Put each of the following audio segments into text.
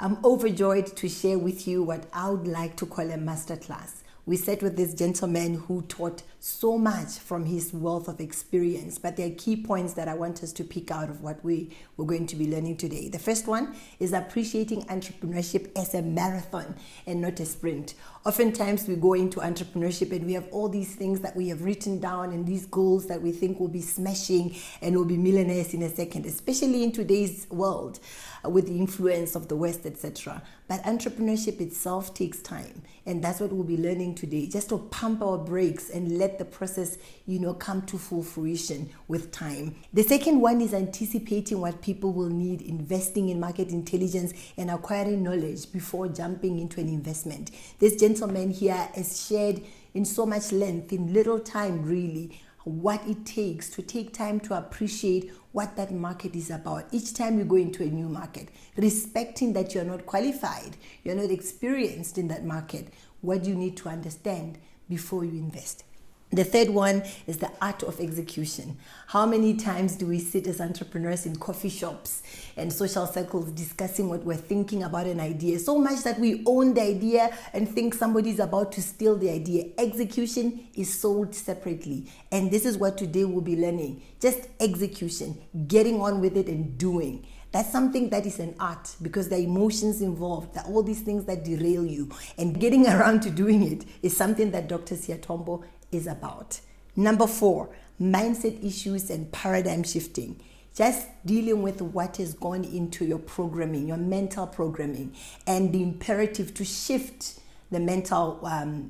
I'm overjoyed to share with you what I would like to call a masterclass. We sat with this gentleman who taught so much from his wealth of experience, but there are key points that I want us to pick out of what we're going to be learning today. The first one is appreciating entrepreneurship as a marathon and not a sprint. Oftentimes we go into entrepreneurship and we have all these things that we have written down and these goals that we think will be smashing and will be millionaires in a second, especially in today's world with the influence of the West, etc. But entrepreneurship itself takes time, and that's what we'll be learning today, just to pump our brakes and let the process, come to full fruition with time. The second one is anticipating what people will need, investing in market intelligence and acquiring knowledge before jumping into an investment. This gentleman here has shared in so much length, in little time really, what it takes to take time to appreciate what that market is about. Each time you go into a new market, respecting that you're not qualified, you're not experienced in that market, what do you need to understand before you invest? The third one is the art of execution. How many times do we sit as entrepreneurs in coffee shops and social circles discussing what we're thinking about an idea, so much that we own the idea and think somebody's about to steal the idea? Execution is sold separately. And this is what today we'll be learning. Just execution, getting on with it and doing. That's something that is an art, because there are emotions involved, there are all these things that derail you. And getting around to doing it is something that Dr. Siatwambo is about. Number 4, mindset issues and paradigm shifting. Just dealing with what has gone into your programming, your mental programming, and the imperative to shift the mental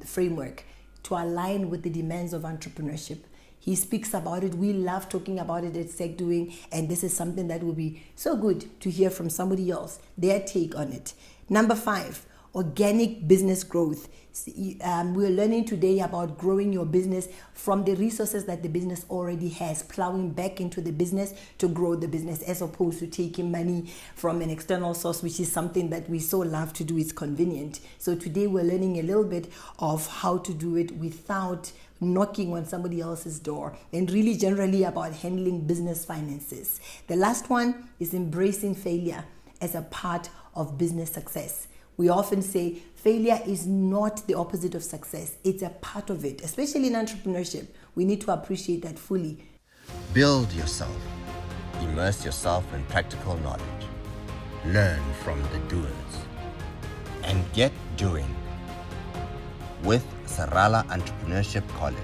framework to align with the demands of entrepreneurship. He speaks about it. We love talking about it at Sec Doing, and this is something that will be so good to hear from somebody else, their take on it. Number 5, organic business growth. We're learning today about growing your business from the resources that the business already has, plowing back into the business to grow the business, as opposed to taking money from an external source, which is something that we so love to do. It's convenient. So today we're learning a little bit of how to do it without knocking on somebody else's door, and really generally about handling business finances. The last one is embracing failure as a part of business success. We often say failure is not the opposite of success. It's a part of it, especially in entrepreneurship. We need to appreciate that fully. Build yourself. Immerse yourself in practical knowledge. Learn from the doers. And get doing with Sarala Entrepreneurship College.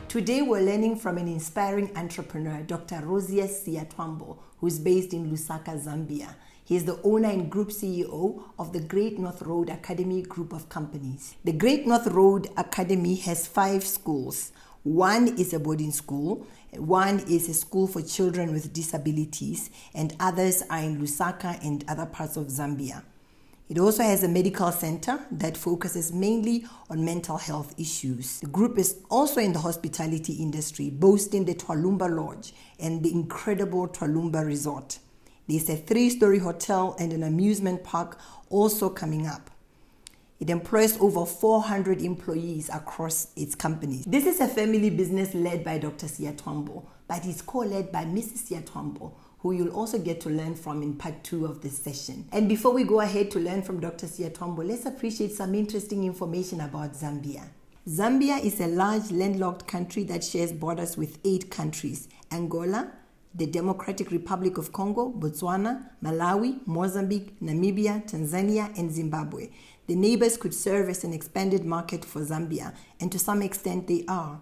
Today we're learning from an inspiring entrepreneur, Dr. Rozious Siatwambo, who's based in Lusaka, Zambia. He is the owner and group CEO of the Great North Road Academy group of companies. The Great North Road Academy has 5 schools. One is a boarding school, one is a school for children with disabilities, and others are in Lusaka and other parts of Zambia. It also has a medical center that focuses mainly on mental health issues. The group is also in the hospitality industry, boasting the Twalumba Lodge and the incredible Twalumba Resort. There's a 3-story hotel and an amusement park also coming up. It employs over 400 employees across its companies. This is a family business led by Dr. Siatwambo, but it's co-led by Mrs. Siatwambo, who you'll also get to learn from in part 2 of this session. And before we go ahead to learn from Dr. Siatwambo, let's appreciate some interesting information about Zambia. Zambia is a large landlocked country that shares borders with 8 countries: Angola, the Democratic Republic of Congo, Botswana, Malawi, Mozambique, Namibia, Tanzania, and Zimbabwe. The neighbors could serve as an expanded market for Zambia, and to some extent they are.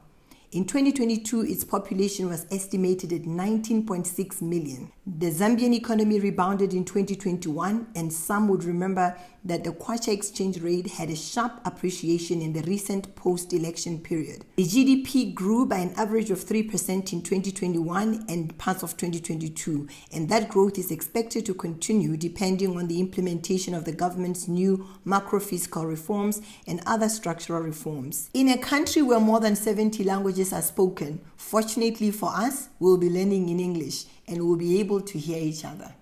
In 2022, its population was estimated at 19.6 million. The Zambian economy rebounded in 2021, and some would remember that the kwacha exchange rate had a sharp appreciation in the recent post-election period. The GDP grew by an average of 3% in 2021 and parts of 2022, and that growth is expected to continue depending on the implementation of the government's new macro-fiscal reforms and other structural reforms. In a country where more than 70 languages are spoken, fortunately for us, we'll be learning in English and we'll be able to hear each other.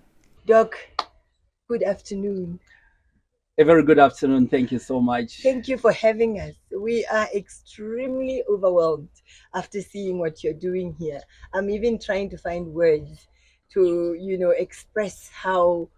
Doc, good afternoon. A very good afternoon. Thank you so much. Thank you for having us. We are extremely overwhelmed after seeing what you're doing here. I'm even trying to find words to, express how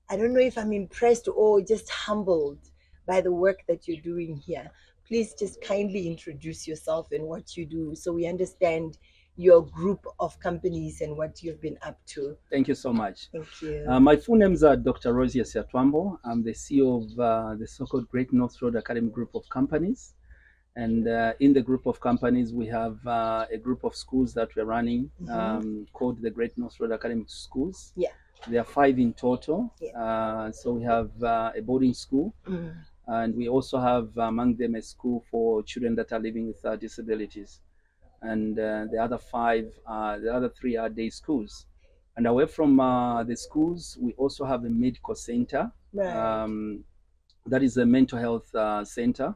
I don't know if I'm impressed or just humbled by the work that you're doing here. Please just kindly introduce yourself and what you do so we understand your group of companies and what you've been up to. Thank you so much. Thank you. My full names are Dr. Rozious Siatwambo. I'm the CEO of the so-called Great North Road Academy group of companies. And in the group of companies, we have a group of schools that we're running called the Great North Road Academic Schools. Yeah. There are 5 in total. Yeah. So we have a boarding school, and we also have among them a school for children that are living with disabilities. And the other 3 are day schools. And away from the schools, we also have a medical center. Right. That is a mental health center,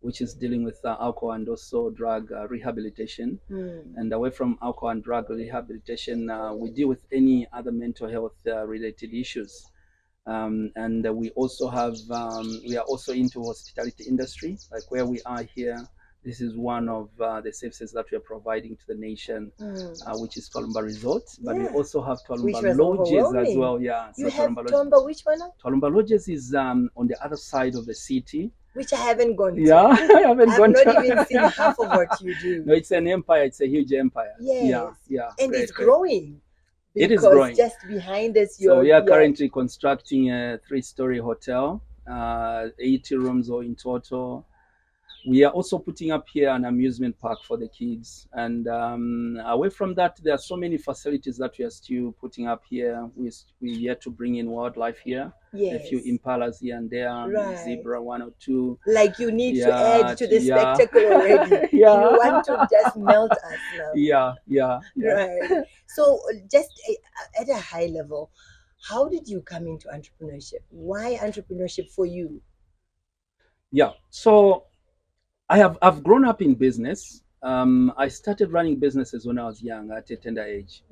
which is dealing with alcohol and also drug rehabilitation. And away from alcohol and drug rehabilitation, we deal with any other mental health related issues. And we also have, we are also into hospitality industry, like where we are here. This is one of the services that we are providing to the nation, which is Tolumba Resort. But we also have Tolumba Lodges as well. Yeah. You have Tolumba, which one? Tolumba Lodges is on the other side of the city. Which I haven't gone to. Yeah, I've not even seen half of what you do. No, it's an empire. It's a huge empire. Yes. Yeah. And it's growing. It is growing. Just behind us, so we are currently constructing a 3-story hotel, 80 rooms or in total. We are also putting up here an amusement park for the kids. And away from that, there are so many facilities that we are still putting up here. We yet to bring in wildlife here. A few impalas here and there, zebra, 1 or 2. Like you need to add to the spectacle already. You want to just melt us now. Yeah. Right. So just at a high level, how did you come into entrepreneurship? Why entrepreneurship for you? Yeah. So I've grown up in business. I started running businesses when I was young, at a tender age.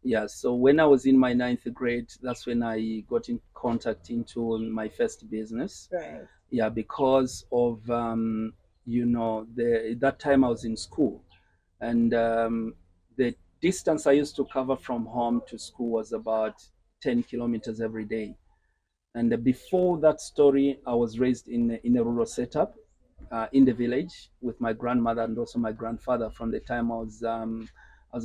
Yeah, so when I was in my 9th grade, that's when I got in contact into my first business. Right. Yeah, because of that time I was in school, and the distance I used to cover from home to school was about 10 kilometers every day. And before that story, I was raised in a rural setup. In the village with my grandmother and also my grandfather from the time I was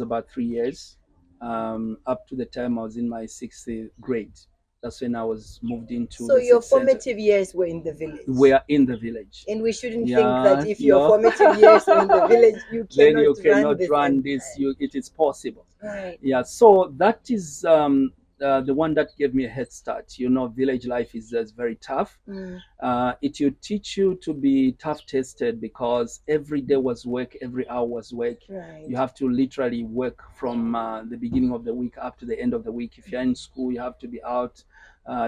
about 3 years up to the time I was in my 6th grade. That's when I was moved into. So your formative years were in the village. We are in the village, and we shouldn't think that if your formative years were in the village, you cannot run this. It is possible. Right. Yeah. So that is the one that gave me a head start. Village life is very tough. It will teach you to be tough tested because every day was work, every hour was work. Right. You have to literally work from the beginning of the week up to the end of the week. If you're in school, you have to be out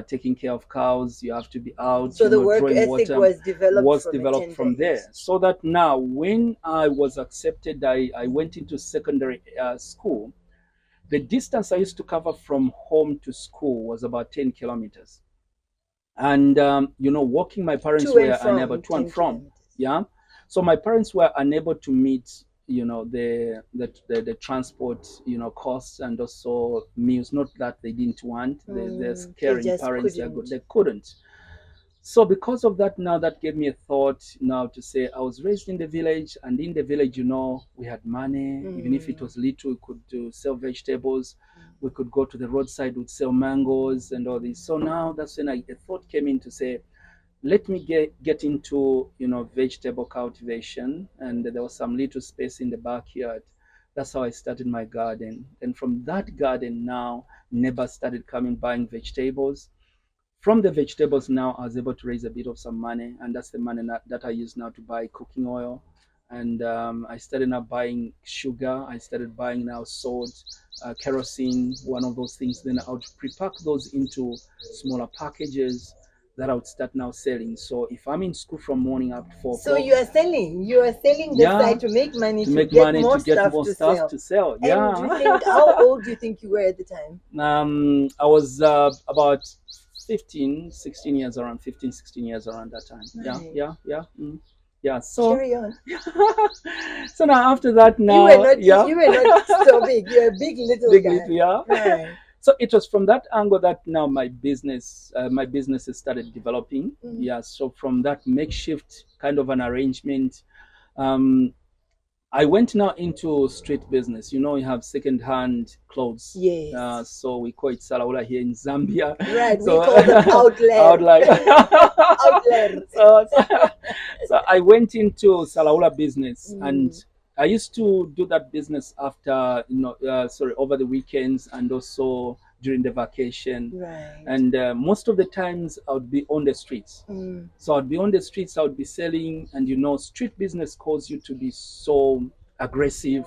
taking care of cows. You have to be out. So the work ethic was developed from there. So that now, when I was accepted, I went into secondary school. The distance I used to cover from home to school was about 10 kilometers. And, walking, my parents were unable to and from. Yeah. So my parents were unable to meet, the transport, costs and also meals. Not that they didn't want. They're caring parents. They couldn't. So because of that, now that gave me a thought now to say I was raised in the village, and in the village, we had money. Even if it was little, we could sell vegetables. We could go to the roadside, we'd sell mangoes and all this. So now that's when a thought came in to say, let me get into, vegetable cultivation. And there was some little space in the backyard. That's how I started my garden. And from that garden now, neighbors started coming buying vegetables. From the vegetables now, I was able to raise a bit of some money, and that's the money that I use now to buy cooking oil. And I started now buying sugar. I started buying now salt, kerosene, one of those things. Then I would pre-pack those into smaller packages that I would start now selling. So if I'm in school from morning up to 4 o'clock. So you are selling the side to make money, to get more stuff to sell. Yeah. And how old do you think you were at the time? I was about 16 years around that time. Right. Yeah. So carry on. So now after that, now you were not so big. You're a big little guy. Yeah. Right. So it was from that angle that now my business has started developing. Yeah, so from that makeshift kind of an arrangement, um, I went now into street business. You know, you have second-hand clothes. Yes. So we call it Salaula here in Zambia. Right, So we call them outlet. Outlet. So I went into Salaula business, and I used to do that business after, over the weekends and also during the vacation. Right. And most of the times I would be on the streets. So I'd be on the streets, I would be selling, and street business calls you to be so aggressive,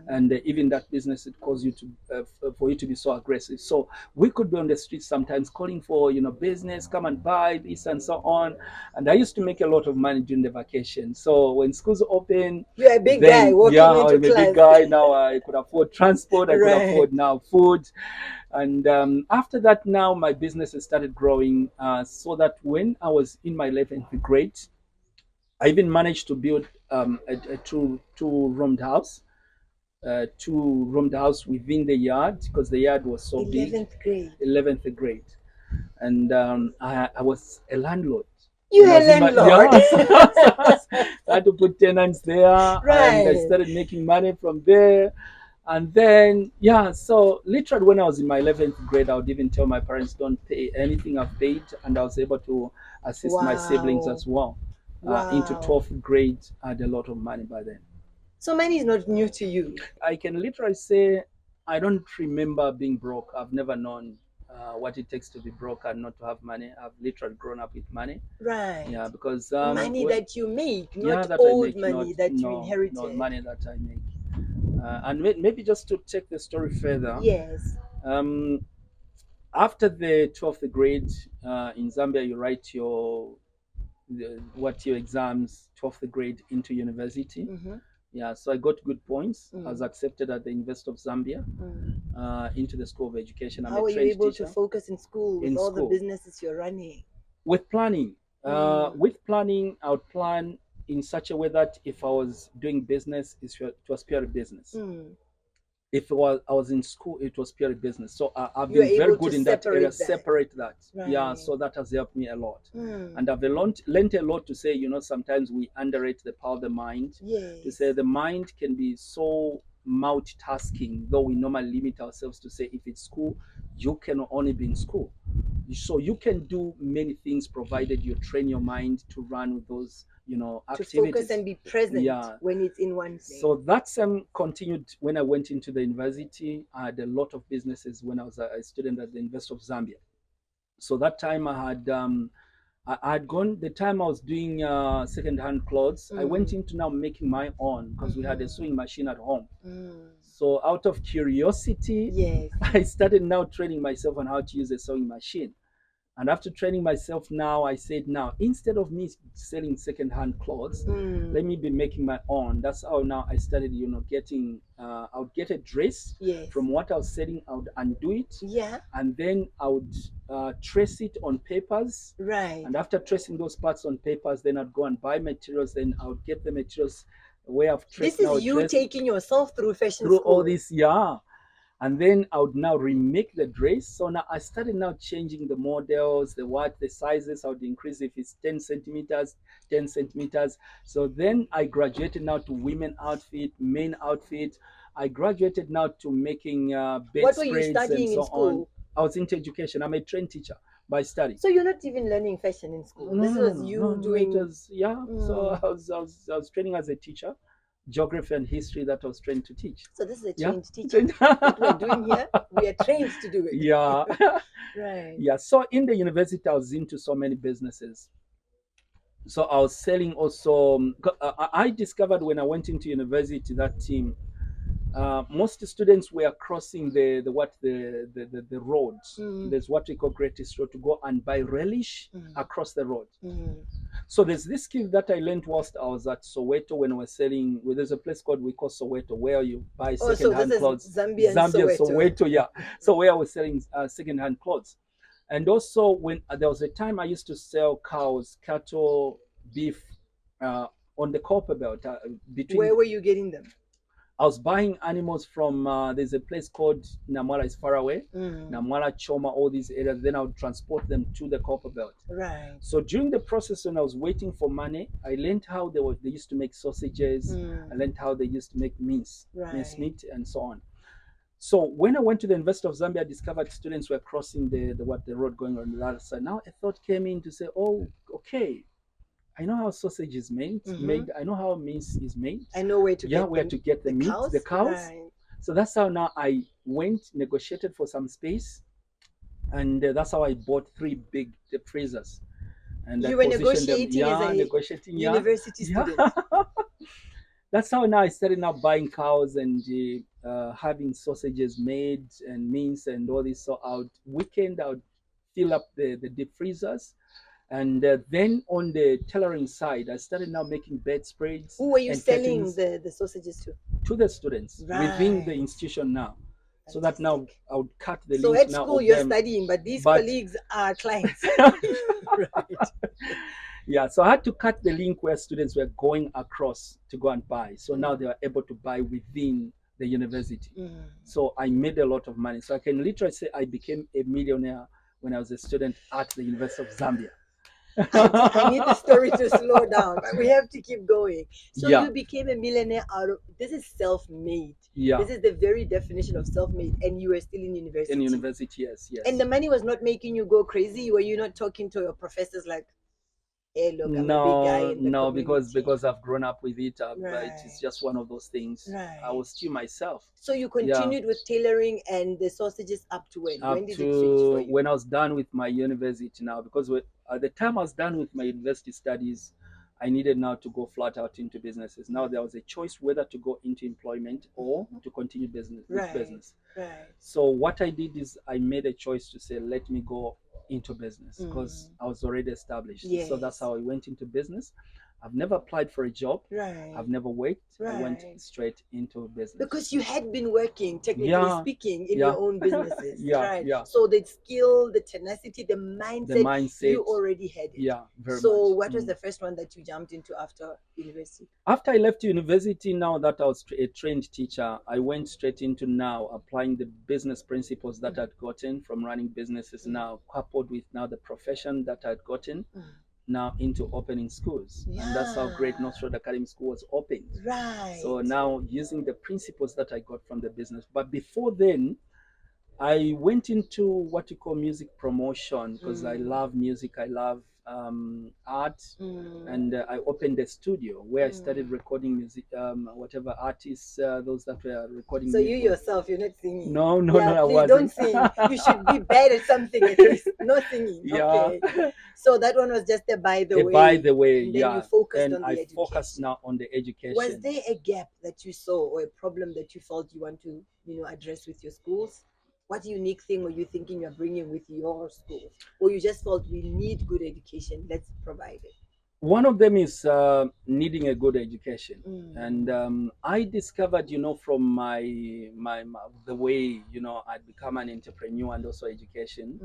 and even that business, it calls you to for you to be so aggressive. So we could be on the streets sometimes calling for business, come and buy this and so on. And I used to make a lot of money during the vacation. So when schools open, you're a big guy walking into I'm a big guy now. I could afford transport, I could afford now food. And after that, now my business has started growing, so that when I was in my 11th grade, I even managed to build a two-roomed house, within the yard, because the yard was so big. 11th grade. 11th grade. And I was a landlord. You a landlord? I had to put tenants there, right. And I started making money from there. And then, so literally when I was in my 11th grade, I would even tell my parents, don't pay anything I've paid. And I was able to assist my siblings as well. Into 12th grade, I had a lot of money by then. So money is not new to you? I can literally say I don't remember being broke. I've never known what it takes to be broke and not to have money. I've literally grown up with money. Right. Yeah, because money that you make, not old money that you inherited. No, money that I make. And maybe just to take the story further. Yes. After the 12th grade in Zambia, you write your exams, 12th grade into university. Yeah, so I got good points. I was accepted at the University of Zambia into the School of Education. How were you able to focus in school with all the businesses you're running? With planning. With planning, I would plan in such a way that if I was doing business, it was pure business. If I was in school, it was pure business. So I've been very good in that area. Separate that. Right. Yeah, so that has helped me a lot. And I've learned a lot to say, sometimes we underrate the power of the mind. Yes. To say the mind can be so multitasking, though we normally limit ourselves to say if it's school, you can only be in school. So you can do many things provided you train your mind to run with those activities. To focus and be present when it's in one thing. So that's continued when I went into the university. I had a lot of businesses when I was a student at the University of Zambia. So that time I had gone, the time I was doing second-hand clothes, I went into now making my own, because we had a sewing machine at home. So out of curiosity, I started now training myself on how to use a sewing machine. And after training myself now, I said, now, instead of me selling second-hand clothes, let me be making my own. That's how now I started, getting, I would get a dress from what I was selling, I would undo it. Yeah. And then I would trace it on papers. Right. And after tracing those parts on papers, then I'd go and buy materials. Then I would get the materials where I've traced. This is you taking yourself through fashion school. Through all this, And then I would now remake the dress. So now I started now changing the models, the sizes. I would increase if it's 10 centimeters. So then I graduated now to women outfit, men outfit. I graduated now to making bedspreads. What were you studying in school? I was into education. I'm a trained teacher by study. So you're not even learning fashion in school. This was you doing. So I was training as a teacher. Geography and history that I was trained to teach. So this is a trained teacher. What we're doing here, we are trained to do it. Yeah. Right. Yeah. So in the university, I was into so many businesses. So I was selling also. I discovered when I went into university that most students were crossing the roads. There's what we call Greatest Road, to go and buy relish across the road. So there's this skill that I learned whilst I was at Soweto when we were selling. There's a place called we call Soweto where you buy second-hand clothes. Zambia, Soweto, yeah. So where I was selling second-hand clothes, and also when there was a time I used to sell cows, cattle, beef on the copper belt between. Where were you getting them? I was buying animals from, there's a place called Namwala, is far away. Namwala, Choma, all these areas. Then I would transport them to the copper belt. Right. So during the process, when I was waiting for money, I learned how they used to make sausages. I learned how they used to make mince meat, and so on. So when I went to the University of Zambia, I discovered students were crossing the road going on the other side. Now a thought came in to say, oh, okay, I know how sausage is made. I know how mince is made. I know where to get the meat, cows. the cows. Right. So that's how now I went, negotiated for some space, and that's how I bought 3 big freezers. And you were negotiating as a university student. That's how now I started now buying cows and having sausages made and mince and all this. So I would fill up the deep freezers. And then on the tailoring side, I started now making bedspreads. Who were you selling the sausages to? To the students within the institution now. Fantastic. So that now I would cut the link. So at school you're studying, but these colleagues are clients. Right. Yeah, so I had to cut the link where students were going across to go and buy. So now they are able to buy within the university. So I made a lot of money. So I can literally say I became a millionaire when I was a student at the University of Zambia. I need the story to slow down, but we have to keep going. So you became a millionaire out of, this is self-made. Yeah. This is the very definition of self-made, and you were still in university. In university, yes. And the money was not making you go crazy? Were you not talking to your professors like, hey, look, I'm a big guy in the community? because I've grown up with it. It's just one of those things. Right. I was still myself. So you continued with tailoring and the sausages up to when? When did it switch for you? When I was done with my university now, because at the time I was done with my university studies, I needed now to go flat out into businesses. Now there was a choice whether to go into employment or to continue business. Right. So what I did is I made a choice to say, let me go into business because I was already established. So that's how I went into business. I've never applied for a job. Right. I've never worked. Right. I went straight into business. Because you had been working, technically speaking, in your own businesses. Right. So the skill, the tenacity, the mindset, you already had it. Yeah, very much. So what was the first one that you jumped into after university? After I left university, now that I was a trained teacher, I went straight into now applying the business principles that I'd gotten from running businesses now, coupled with now the profession that I'd gotten. Now into opening schools, and that's how Great North Road Academy School was opened. Right. So now using the principles that I got from the business, but before then, I went into what you call music promotion because I love music, I love art, and I opened a studio where I started recording music, whatever artists, those that were recording. So music. You yourself, you're not singing? No, I wasn't. Don't sing. You should be bad at something at least. No singing. Yeah. Okay. So that one was just a by the way. By the way, and then you focused on the education. Focused now on the education. Was there a gap that you saw or a problem that you felt you want to, address with your schools? What unique thing were you thinking you're bringing with your schools? Or you just felt we need good education, let's provide it? One of them is needing a good education. And I discovered, from my the way, I'd become an entrepreneur and also education,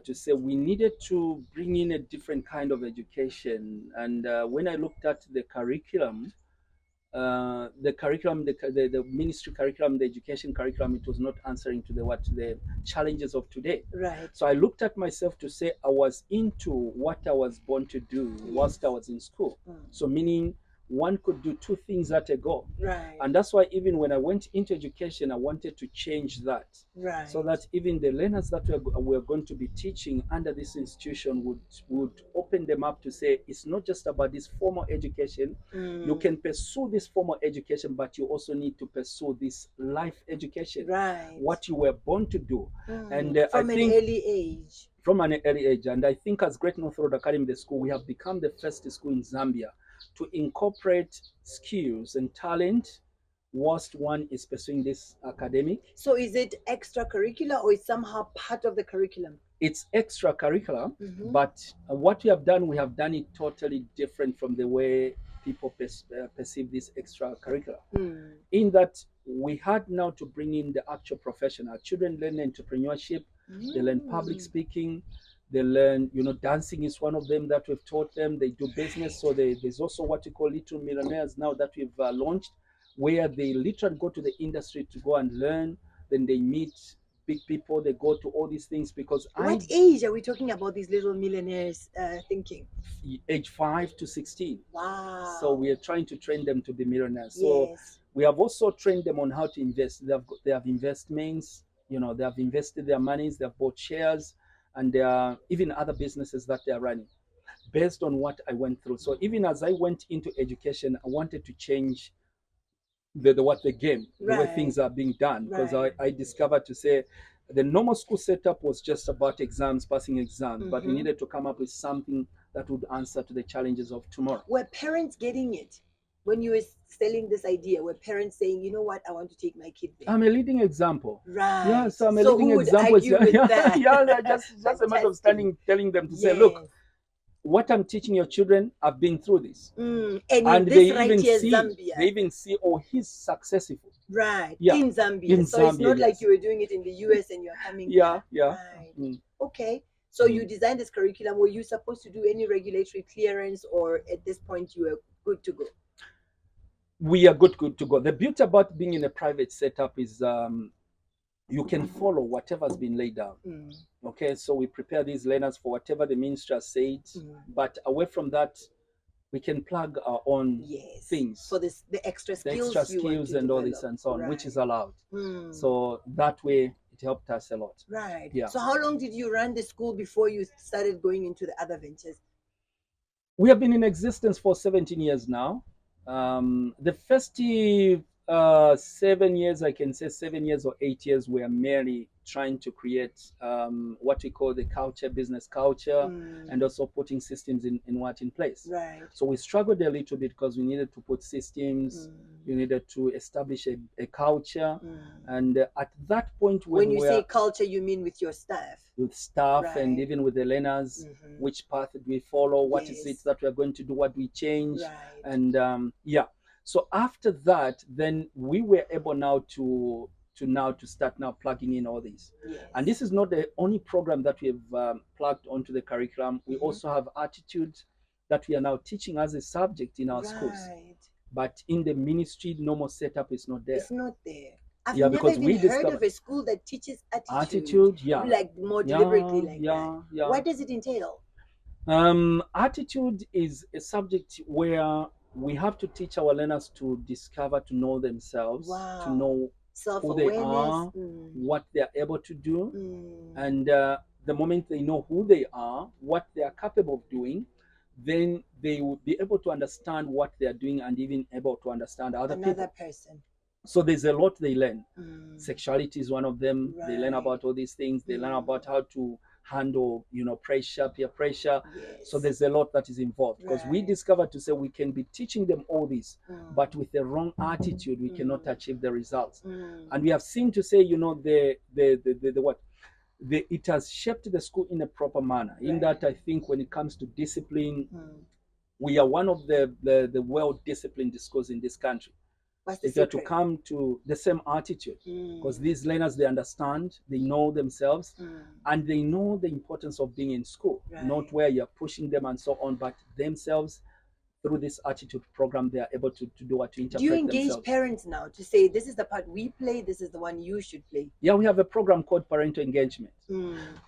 to say we needed to bring in a different kind of education. And when I looked at the curriculum, the ministry curriculum, the education curriculum, it was not answering to the challenges of today. Right. So I looked at myself to say I was into what I was born to do whilst I was in school. So meaning one could do 2 things at a go. Right. And that's why even when I went into education, I wanted to change that. Right. So that even the learners that we're going to be teaching under this institution would open them up to say, it's not just about this formal education. You can pursue this formal education, but you also need to pursue this life education. Right. What you were born to do. And from an early age. From an early age. And I think as Great North Road Academy, the school, we have become the first school in Zambia to incorporate skills and talent whilst one is pursuing this academic. So is it extracurricular or is somehow part of the curriculum? It's extracurricular, but what we have done it totally different from the way people perceive this extracurricular. In that we had now to bring in the actual profession. Our children learn entrepreneurship, they learn public speaking, they learn, dancing is one of them that we've taught them. They do business. So there's also what you call Little Millionaires now that we've launched, where they literally go to the industry to go and learn. Then they meet big people. They go to all these things because What age are we talking about these little millionaires thinking? age 5 to 16. Wow. So we are trying to train them to be millionaires. So yes. we have also trained them on how to invest. They have investments. They have invested their monies. They have bought shares, and there are even other businesses that they are running based on what I went through. So even as I went into education, I wanted to change the way things are being done, because I discovered to say the normal school setup was just about exams, passing exams, but we needed to come up with something that would answer to the challenges of tomorrow. Were parents getting it when you were selling this idea? Were parents saying, you know what, I want to take my kid there? I'm a leading example. Right. Yeah, so I'm a So leading who would example. argue with yeah, that? yeah, just a matter of standing, telling them to say, look, what I'm teaching your children, I've been through this. And they this right even here, see, Zambia. they even see, oh, he's successful. Right. Yeah. In Zambia. In so Zambia, it's not yes. like you were doing it in the US and you're coming Yeah, here. yeah. Right. Okay. So you designed this curriculum. Were you supposed to do any regulatory clearance, or at this point you were good to go? We are good to go. The beauty about being in a private setup is you can follow whatever's been laid down. Okay, so we prepare these learners for whatever the minister said, but away from that, we can plug our own things for the extra skills, and all this and so on, which is allowed. So that way it helped us a lot. Right. Yeah. So how long did you run the school before you started going into the other ventures? We have been in existence for 17 years now. The first 7 years, I can say 7 years or 8 years, we are merely trying to create what we call the culture, business culture, and also putting systems in place. Right. So we struggled a little bit because we needed to put systems, you needed to establish a culture. And at that point, when you say culture, you mean with your staff? With staff and even with the learners, which path did we follow? What is it that we are going to do? What we change? And so after that, then we were able now to start now plugging in all these. And this is not the only program that we have plugged onto the curriculum. We also have attitude that we are now teaching as a subject in our schools. But in the ministry, normal setup is not there. It's not there. I've never even heard of a school that teaches attitude, like more deliberately like that. Yeah. What does it entail? Attitude is a subject where we have to teach our learners to discover, to know themselves, to know who they are, what they are able to do, and the moment they know who they are, what they are capable of doing, then they will be able to understand what they are doing and even able to understand another person. So there's a lot they learn. Sexuality is one of them. They learn about all these things. They learn about how to handle, pressure, peer pressure. So there's a lot that is involved, because we discovered to say we can be teaching them all this, but with the wrong attitude, we cannot achieve the results. And we have seen to say, it has shaped the school in a proper manner. In that, I think when it comes to discipline, we are one of the well-disciplined schools in this country. If they're to come to the same attitude, because these learners, they understand, they know themselves, and they know the importance of being in school, not where you're pushing them and so on, but themselves. Through this attitude program, they are able to do what, to interpret themselves. Do you engage parents now to say, this is the part we play, this is the one you should play? Yeah, we have a program called Parental Engagement.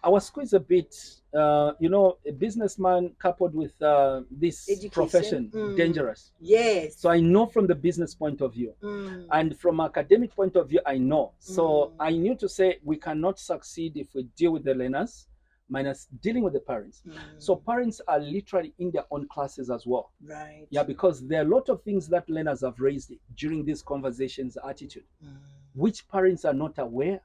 Our school is a bit, a businessman coupled with this education profession, dangerous. Yes. So I know from the business point of view, and from academic point of view, I know. So I knew to say we cannot succeed if we deal with the learners minus dealing with the parents. So parents are literally in their own classes as well. Right. Yeah, because there are a lot of things that learners have raised during these conversations, attitude, which parents are not aware.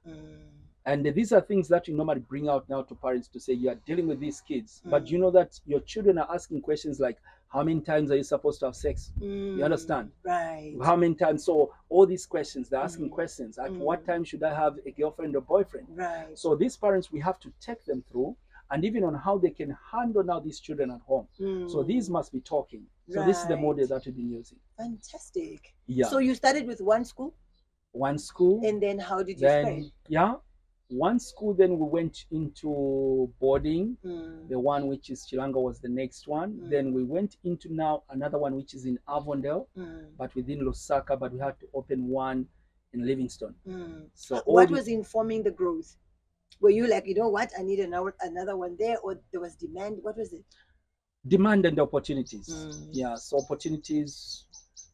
And these are things that you normally bring out now to parents to say, you are dealing with these kids, but you know that your children are asking questions like, how many times are you supposed to have sex? You understand? Right. How many times? So all these questions, they're asking questions. At what time should I have a girlfriend or boyfriend? Right. So these parents, we have to take them through, and even on how they can handle now these children at home. So these must be talking. So this is the model that we've been using. Fantastic. Yeah. So you started with one school? One school. And then how did you spread? Yeah. one school, then we went into boarding. The one which is Chilanga was the next one. Then we went into now another one which is in Avondale, but within Lusaka, but we had to open one in Livingstone. So what was informing the growth? Were you like, you know what, I need another one there, or there was demand? What was it? Demand and opportunities. Yeah, so opportunities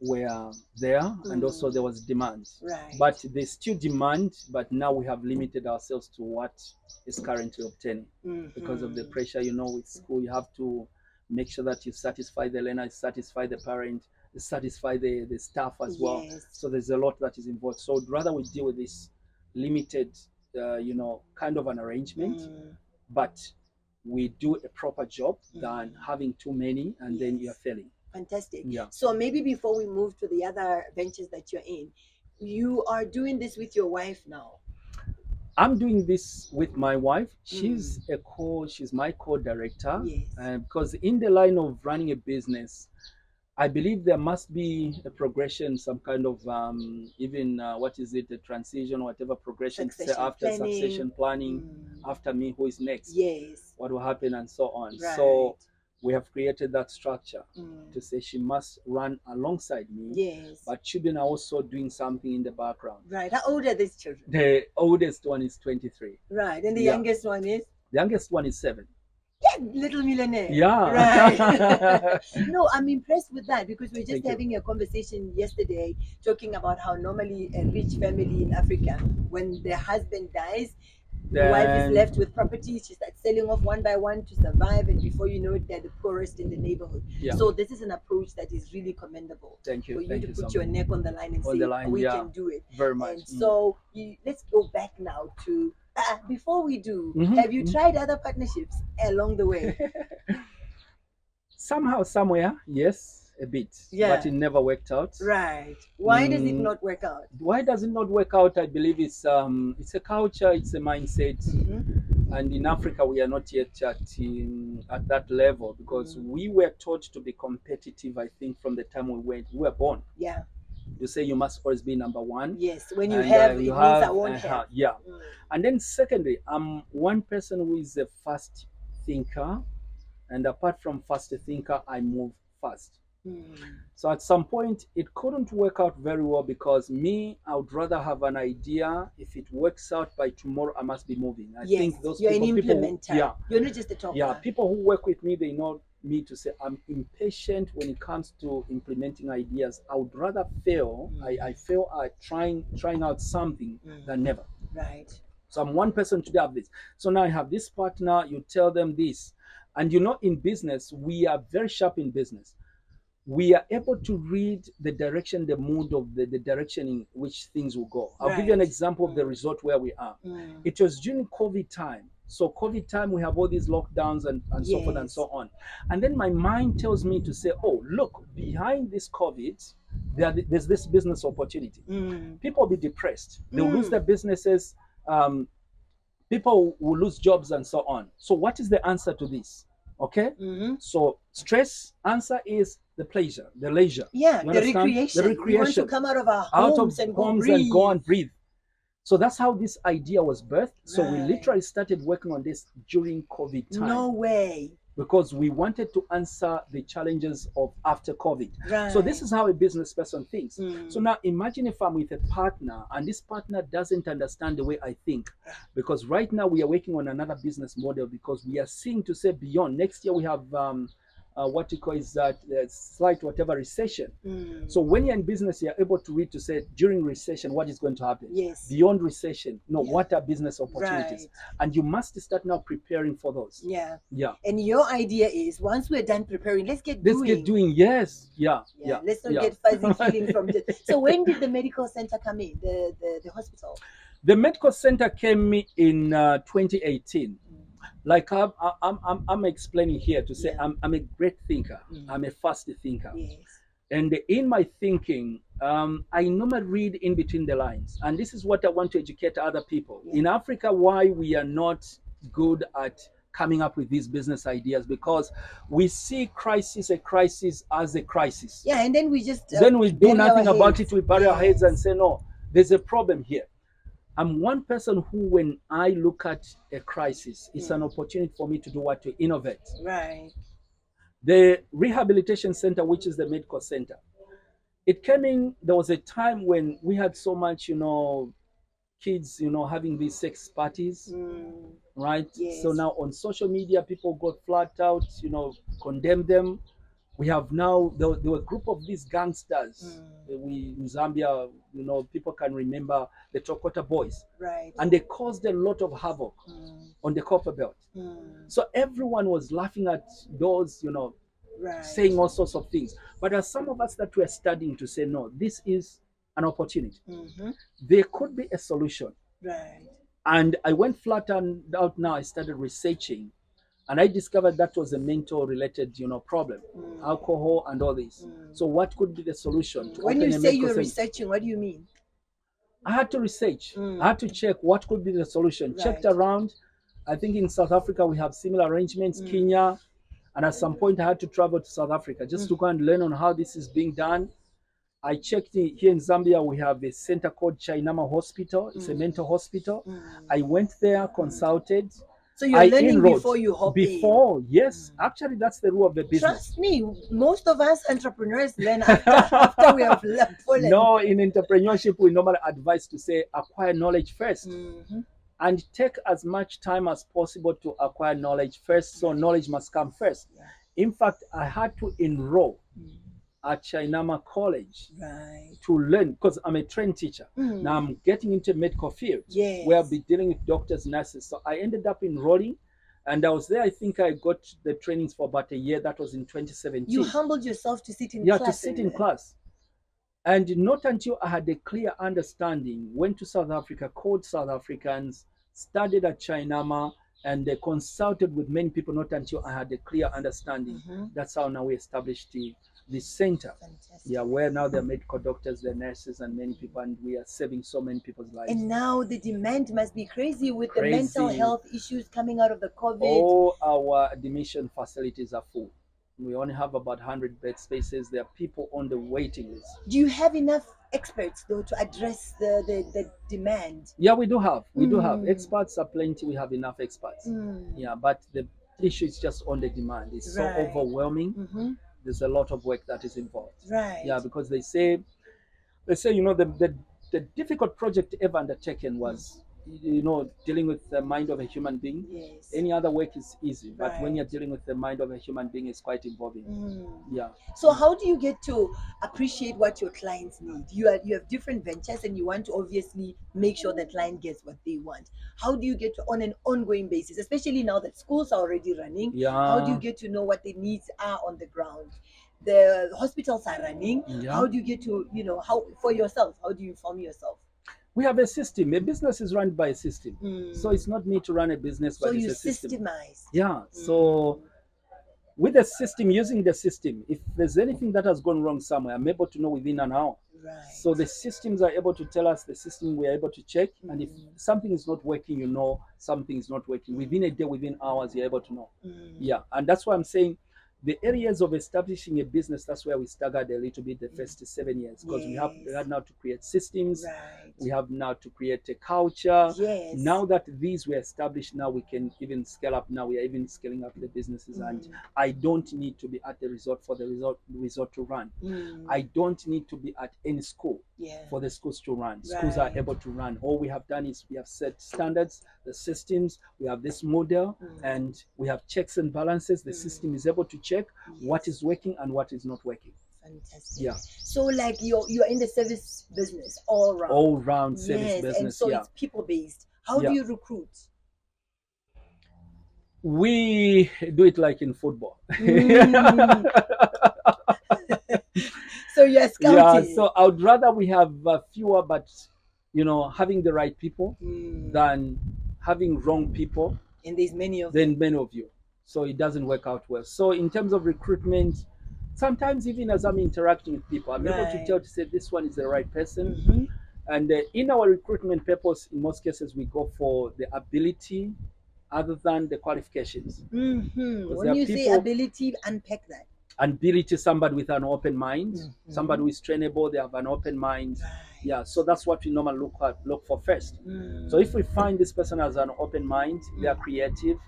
were there, and also there was demand. Right. But there's still demand, but now we have limited ourselves to what is currently obtaining because of the pressure. You know, with school, you have to make sure that you satisfy the learner, satisfy the parent, satisfy the staff as well. So there's a lot that is involved. So rather we deal with this limited, you know, kind of an arrangement, but we do a proper job than having too many and then you're failing. Fantastic. Yeah. So maybe before we move to the other ventures that you're in, you are doing this with your wife now. I'm doing this with my wife. She's she's my co-director. Because in the line of running a business, I believe there must be a progression, some kind of even what is it, a transition, whatever progression, say after succession planning, after me, who is next? What will happen, and so on. So we have created that structure to say she must run alongside me. But children are also doing something in the background. Right. How old are these children? The oldest one is 23. Right. And the youngest one is? The youngest one is 7. Little millionaire. Yeah. Right. No, I'm impressed with that, because we're just having a conversation yesterday talking about how normally a rich family in Africa, when their husband dies, the wife is left with property. She starts selling off one by one to survive, and before you know it, they're the poorest in the neighborhood. So this is an approach that is really commendable. Thank you. For you Thank to you put so your neck on the line and say, we can do it. Very much. And so let's go back now to, before we do, have you tried other partnerships along the way? Somehow, somewhere, yes. A bit, but it never worked out. Right. Why does it not work out? Why does it not work out? I believe it's a culture, it's a mindset, and in Africa we are not yet at that level, because we were taught to be competitive. I think from the time we were born. Yeah. You say you must always be number one. Yes. When you have, it means I won't have. Yeah. And then secondly, I'm one person who is a fast thinker, and apart from fast thinker, I move fast. So at some point it couldn't work out very well, because I would rather have an idea. If it works out by tomorrow, I must be moving. I think those you're an implementer. You're not just a talker. People who work with me, they know me to say I'm impatient when it comes to implementing ideas. I would rather fail. I fail at trying out something than never. Right. So I'm one person to have this. So now I have this partner, you tell them this. And you know, in business, we are very sharp in business. We are able to read the direction, the mood of the direction in which things will go. I'll give you an example of the resort where we are. It was during COVID time. So COVID time, we have all these lockdowns and so forth and so on. And then my mind tells me to say, oh, look, behind this COVID, there's this business opportunity. People will be depressed. They'll lose their businesses. People will lose jobs and so on. So what is the answer to this? Okay? So stress, answer is the pleasure, the leisure. Yeah, the recreation. The recreation. We want to come out of our homes and go and breathe. So that's how this idea was birthed. So we literally started working on this during COVID time. No way. Because we wanted to answer the challenges of after COVID. So this is how a business person thinks. So now imagine if I'm with a partner and this partner doesn't understand the way I think. Because right now we are working on another business model, because we are seeing to say beyond. Next year we have what you call is that slight whatever recession. So when you're in business, you're able to read to say during recession what is going to happen. Beyond recession, what are business opportunities? And you must start now preparing for those. And your idea is, once we're done preparing, let's get doing. Let's not get fuzzy feeling from this. So when did the medical center come in, the hospital? The medical center came in 2018. Like I'm explaining here to say I'm a great thinker. I'm a fast thinker. And in my thinking, I normally read in between the lines. And this is what I want to educate other people. In Africa, why we are not good at coming up with these business ideas, because we see a crisis as a crisis. And then we just then we do nothing about it. We bury our heads and say, no, there's a problem here. I'm one person who, when I look at a crisis, it's an opportunity for me to do what? To innovate. Right. The rehabilitation center, which is the medical center, it came in, there was a time when we had so much, kids, having these sex parties, right? Yes. So now on social media, people got flat out, condemn them. We have now, there were a group of these gangsters. We in Zambia, people can remember the Tokota boys. Right. And they caused a lot of havoc on the copper belt. So everyone was laughing at those, Right. saying all sorts of things. But as some of us that were studying to say, no, this is an opportunity. There could be a solution. Right. And I went flat out now. I started researching, and I discovered that was a mental related, problem, alcohol and all this. So what could be the solution? To When open you a say medical you're center? researching, what do you mean? I had to research. I had to check what could be the solution. Right. Checked around. I think in South Africa we have similar arrangements, Kenya, and at some point I had to travel to South Africa just to go and learn on how this is being done. I checked here in Zambia, we have a center called Chainama Hospital. It's a mental hospital. I went there, consulted. So you're learning before you hop in. Yes. Actually, that's the rule of the business. Trust me, most of us entrepreneurs learn after we have fallen. No, in entrepreneurship, we normally advise to say acquire knowledge first. And take as much time as possible to acquire knowledge first. So knowledge must come first. In fact, I had to enroll at Chainama College to learn, because I'm a trained teacher. Now I'm getting into medical field where I'll be dealing with doctors, nurses. So I ended up enrolling, and I was there. I think I got the trainings for about a year. That was in 2017. You humbled yourself to sit in class. Yeah, to sit in class. And not until I had a clear understanding, went to South Africa, called South Africans, studied at Chainama, and consulted with many people, not until I had a clear understanding. That's how now we established the center. Fantastic. Yeah, where now there are medical doctors, there are nurses, and many people, and we are saving so many people's lives. And now the demand must be crazy with the mental health issues coming out of the COVID. All our admission facilities are full. We only have about 100 bed spaces. There are people on the waiting list. Do you have enough experts though to address the demand? Yeah, we do have. We do have. Experts are plenty. We have enough experts. Yeah, but the issue is just on the demand. It's so overwhelming. There's a lot of work that is involved. Right. Yeah, because they say, the difficult project ever undertaken was, dealing with the mind of a human being. Yes. Any other work is easy, but when you're dealing with the mind of a human being, it's quite involving. Yeah. So how do you get to appreciate what your clients need? You have different ventures, and you want to obviously make sure the client gets what they want. How do you get to, on an ongoing basis, especially now that schools are already running? Yeah. How do you get to know what the needs are on the ground? The hospitals are running. Yeah. How do you get to, how for yourself? How do you inform yourself? We have a system. A business is run by a system. So it's not me to run a business, but it's a system. So you systemize. Yeah. So with the system, using the system, if there's anything that has gone wrong somewhere, I'm able to know within an hour. Right. So the systems are able to tell us, the system we are able to check. And if something is not working, something is not working. Within a day, within hours, you're able to know. Yeah. And that's why I'm saying the areas of establishing a business, that's where we staggered a little bit the first 7 years, because we have now to create systems. Right. We have now to create a culture. Yes. Now that these were established, now we can even scale up. Now we are even scaling up the businesses, and I don't need to be at the resort for the resort to run. I don't need to be at any school for the schools to run. Schools are able to run. All we have done is we have set standards, the systems, we have this model, and we have checks and balances. The system is able to check what is working and what is not working. Fantastic. Yeah. So like you're in the service business all round service business. And so it's people based. How do you recruit? We do it like in football. So you're scouting. Yeah, so I would rather we have fewer, but having the right people than having wrong people. And there's many of you. So it doesn't work out well. So in terms of recruitment, sometimes even as I'm interacting with people, I'm able to tell to say this one is the right person. And in our recruitment purpose, in most cases, we go for the ability other than the qualifications. When you say ability, unpack that. Ability, somebody with an open mind, somebody who is trainable, they have an open mind. Yeah, so that's what we normally look for first. So if we find this person has an open mind, they are creative,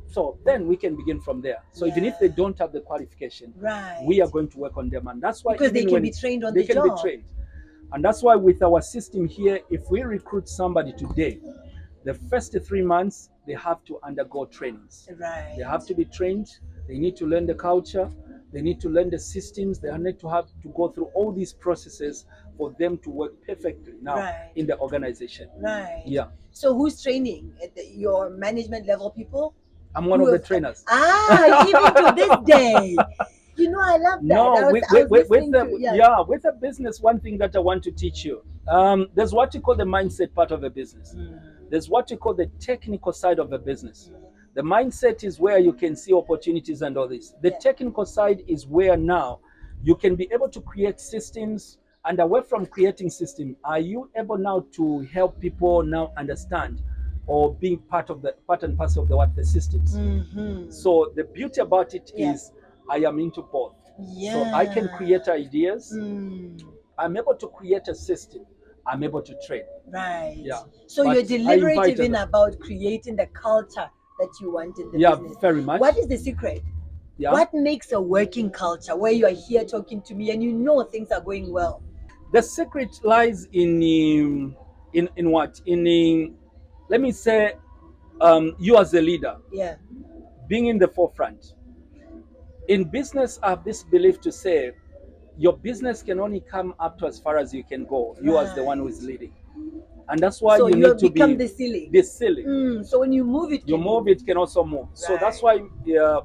so then we can begin from there. So even if they don't have the qualification, we are going to work on them, and that's why because they can be trained on the job. They can be trained, and that's why with our system here, if we recruit somebody today, the first 3 months they have to undergo trainings. Right. They have to be trained. They need to learn the culture. They need to learn the systems. They need to have to go through all these processes for them to work perfectly now in the organization. Right. Yeah. So who's training? Your management level people? I'm one of the trainers. Even to this day. I love that. No, with a business, one thing that I want to teach you, there's what you call the mindset part of a business. There's what you call the technical side of a business. The mindset is where you can see opportunities and all this. The technical side is where now you can be able to create systems, and away from creating systems, are you able now to help people now understand or being part and parcel of the systems? So the beauty about it is I am into both. So I can create ideas. I'm able to create a system. I'm able to train. Right. Yeah. So you're deliberate even about creating the culture that you want in the business. Yeah, very much. What is the secret? Yeah. What makes a working culture where you are here talking to me and things are going well? The secret lies in what? Let me say, you as a leader. Yeah. Being in the forefront. In business, I have this belief to say, your business can only come up to as far as you can go. You as the one who is leading. And that's why you need to become the ceiling. The ceiling. So when you move it, it can also move. Right. So that's why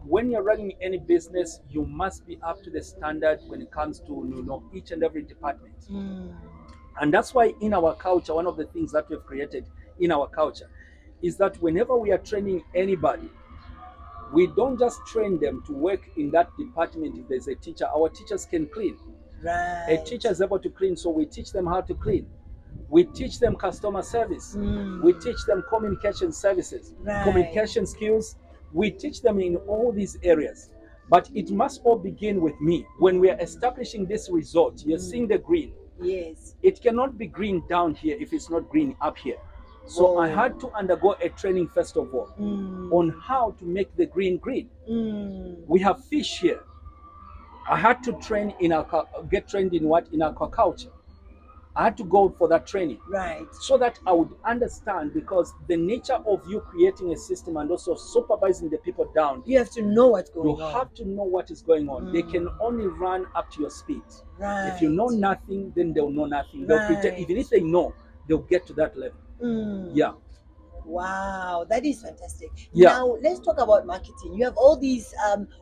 when you're running any business, you must be up to the standard when it comes to each and every department. And that's why in our culture, one of the things that we've created in our culture is that whenever we are training anybody, we don't just train them to work in that department. If there's a teacher, our teachers can clean. Right. A teacher is able to clean, so we teach them how to clean. We teach them customer service. We teach them communication services, communication skills. We teach them in all these areas. But it must all begin with me. When we are establishing this resort, you're seeing the green. Yes. It cannot be green down here if it's not green up here. So I had to undergo a training first of all on how to make the green green. We have fish here. I had to get trained in aquaculture. I had to go for that training. Right. So that I would understand, because the nature of you creating a system and also supervising the people down. You have to know what's going on. You have to know what is going on. They can only run up to your speed. Right. If you know nothing, then they'll know nothing. They'll pretend, even if they know, they'll get to that level. Yeah. Wow, that is fantastic. Yeah. Now let's talk about marketing. You have all these,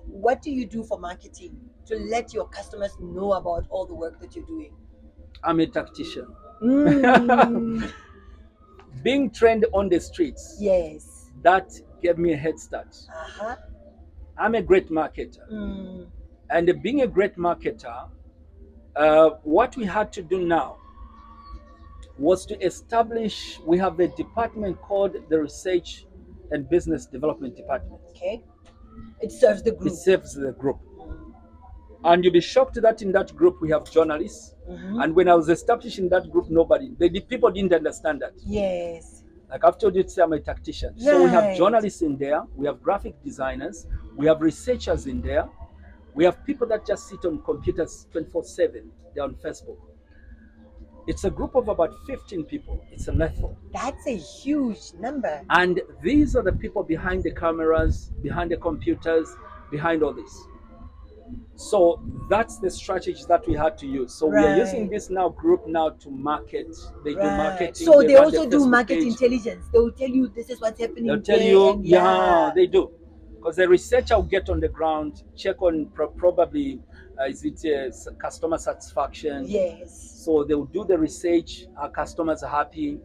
what do you do for marketing to let your customers know about all the work that you're doing? I'm a tactician. Being trained on the streets. Yes. That gave me a head start. I'm a great marketer. And being a great marketer, what we had to do now was to establish, we have a department called the Research and Business Development Department. Okay. It serves the group. It serves the group. And you'll be shocked that in that group we have journalists. And when I was establishing that group, the people didn't understand that. Yes. Like I've told you, I'm a tactician. Right. So we have journalists in there, we have graphic designers, we have researchers in there, we have people that just sit on computers 24/7. They're on Facebook. It's a group of about 15 people. It's a network. That's a huge number. And these are the people behind the cameras, behind the computers, behind all this. So that's the strategy that we had to use. So we are using this group to market. They do marketing. So they also do market intelligence. They will tell you this is what's happening. They'll tell you, they do. Because the researcher will get on the ground, check on probably, is it customer satisfaction? Yes. So they will do the research. Our customers are happy.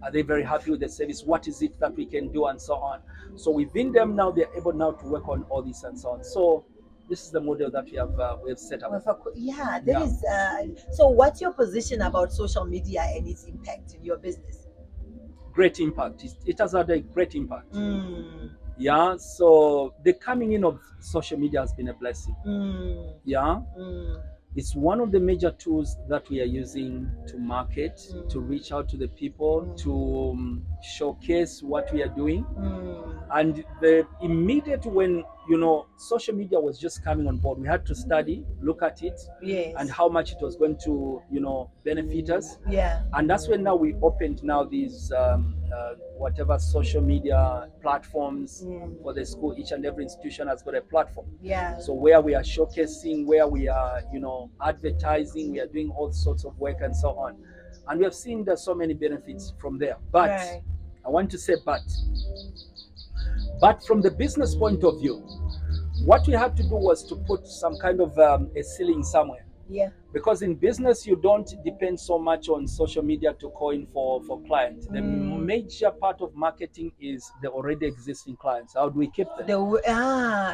Are they very happy with the service? What is it that we can do, and so on. So within them now, they're able now to work on all this and so on. So this is the model that we have set up. So what's your position about social media and its impact in your business? Great impact. It has had a great impact. Yeah, so the coming in of social media has been a blessing. Yeah. It's one of the major tools that we are using to market, to reach out to the people, to showcase what we are doing. And the immediate when, you know, social media was just coming on board, we had to study, look at it, Yes. and how much it was going to, you know, benefit us. Yeah. And that's when now we opened now these whatever social media platforms for the school. Each and every institution has got a platform. Yeah. So where we are showcasing, where we are, you know, advertising, we are doing all sorts of work and so on. And we have seen there's so many benefits from there. But Right. I want to say but from the business point of view, what we had to do was to put some kind of a ceiling somewhere. Yeah. Because in business, you don't depend so much on social media to coin for clients. The major part of marketing is the already existing clients. How do we keep them?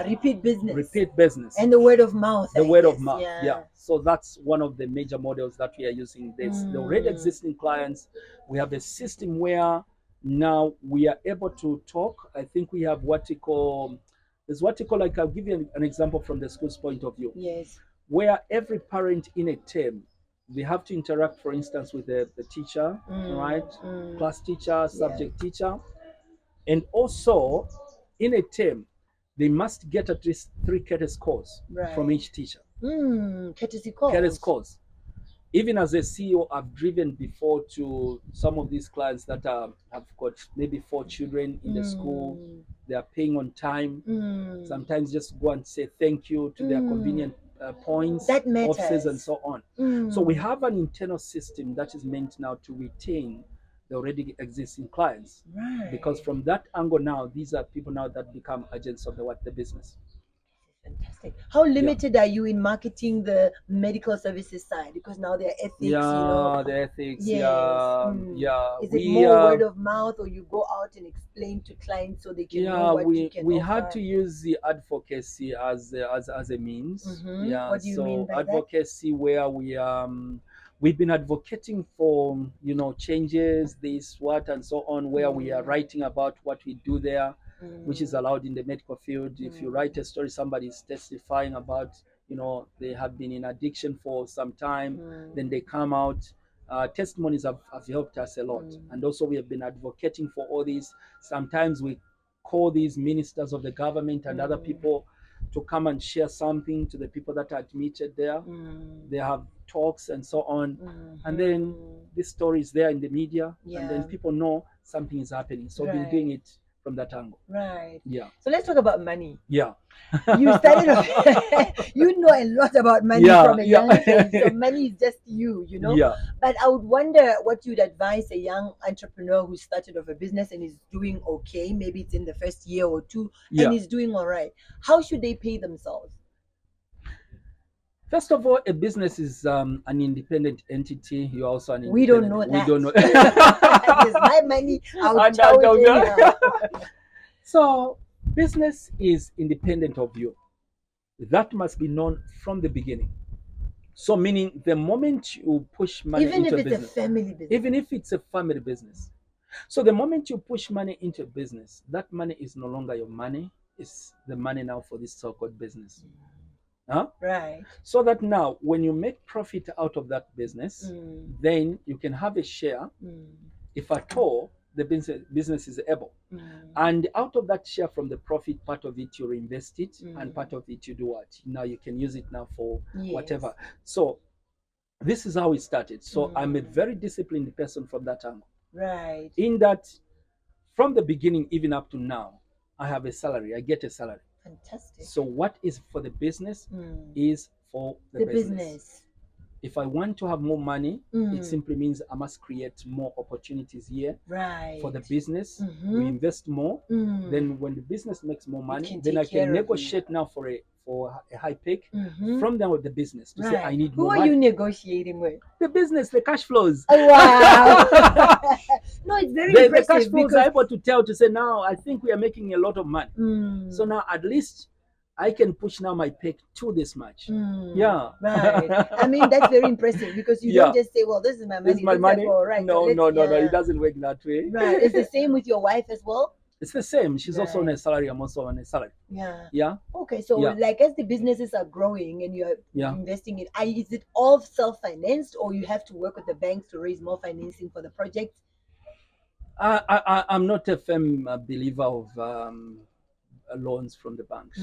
Repeat business. Repeat business. And the word of mouth. The I word guess. of mouth. Yeah. Yeah. So that's one of the major models that we are using. This the already existing clients. We have a system where now we are able to talk. I think we have what we call, there's what you call, like, I'll give you an example from the school's point of view. Yes. Where every parent in a term, they have to interact, for instance, with the teacher, right? Class teacher, subject teacher. And also, in a term, they must get at least 3 courtesy calls from each teacher. Courtesy calls. Courtesy calls. Even as a CEO, I've driven before to some of these clients that have got maybe 4 children in the school. They are paying on time. Sometimes just go and say thank you to their convenient points, that matters. offices, and so on. So we have an internal system that is meant now to retain the already existing clients. Right. Because from that angle now, these are people now that become agents of the business. Fantastic. How limited are you in marketing the medical services side? Because now there are ethics, Yeah, you know. the ethics. Yes. Yeah. Is it more word of mouth, or you go out and explain to clients so they can know what you can we offer? had to use the advocacy as a means. Yeah. What do you mean by advocacy, where we've been advocating for, you know, changes, this, what, and so on, where we are writing about what we do there, which is allowed in the medical field. If you write a story, somebody is testifying about, you know, they have been in addiction for some time, then they come out. Testimonies have helped us a lot. And also we have been advocating for all these. Sometimes we call these ministers of the government and other people to come and share something to the people that are admitted there. They have talks and so on. And then this story is there in the media, and then people know something is happening. So we've been doing it from that angle. Right. Yeah. So let's talk about money. Yeah. You started off, you know a lot about money from a young age. So money is just you know. Yeah. But I would wonder what you'd advise a young entrepreneur who started off a business and is doing okay. Maybe it's in the first year or two and is doing all right. How should they pay themselves? First of all, a business is an independent entity. You're also an independent. We don't know that. We don't know. It's my money. I'll tell you. So business is independent of you. That must be known from the beginning. So meaning the moment you push money into a business, even if it's a family business, even if it's a family business. So the moment you push money into a business, that money is no longer your money. It's the money now for this so-called business. Right. So that now when you make profit out of that business, then you can have a share, if at all the business is able. And out of that share, from the profit, part of it you reinvest it, and part of it you do what? Now you can use it now for whatever. So this is how it started. So I'm a very disciplined person from that angle. Right. In that, from the beginning even up to now, I have a salary. I get a salary. Fantastic. So what is for the business is for the business. If I want to have more money, it simply means I must create more opportunities here for the business. We invest more. Then when the business makes more money, then I can negotiate now for a high pick from them with the business to say I need more money. Who are you negotiating with? The business, the cash flows. Oh, wow. No, it's very impressive. The cash flows are able to tell, to say, now I think we are making a lot of money. So now at least I can push now my pick to this much. Yeah. Right. I mean, that's very impressive, because you don't just say, well, this is my money. This is my money. Like, oh, right, no, so no, it doesn't work that way. Right. It's the same with your wife as well? It's the same. She's also on a Right. salary. I'm also on a salary. Yeah. Yeah. Okay, so Yeah. like as the businesses are growing and you're Yeah. investing in, is it all self-financed or you have to work with the banks to raise more financing for the project? I'm not a firm believer of loans from the banks.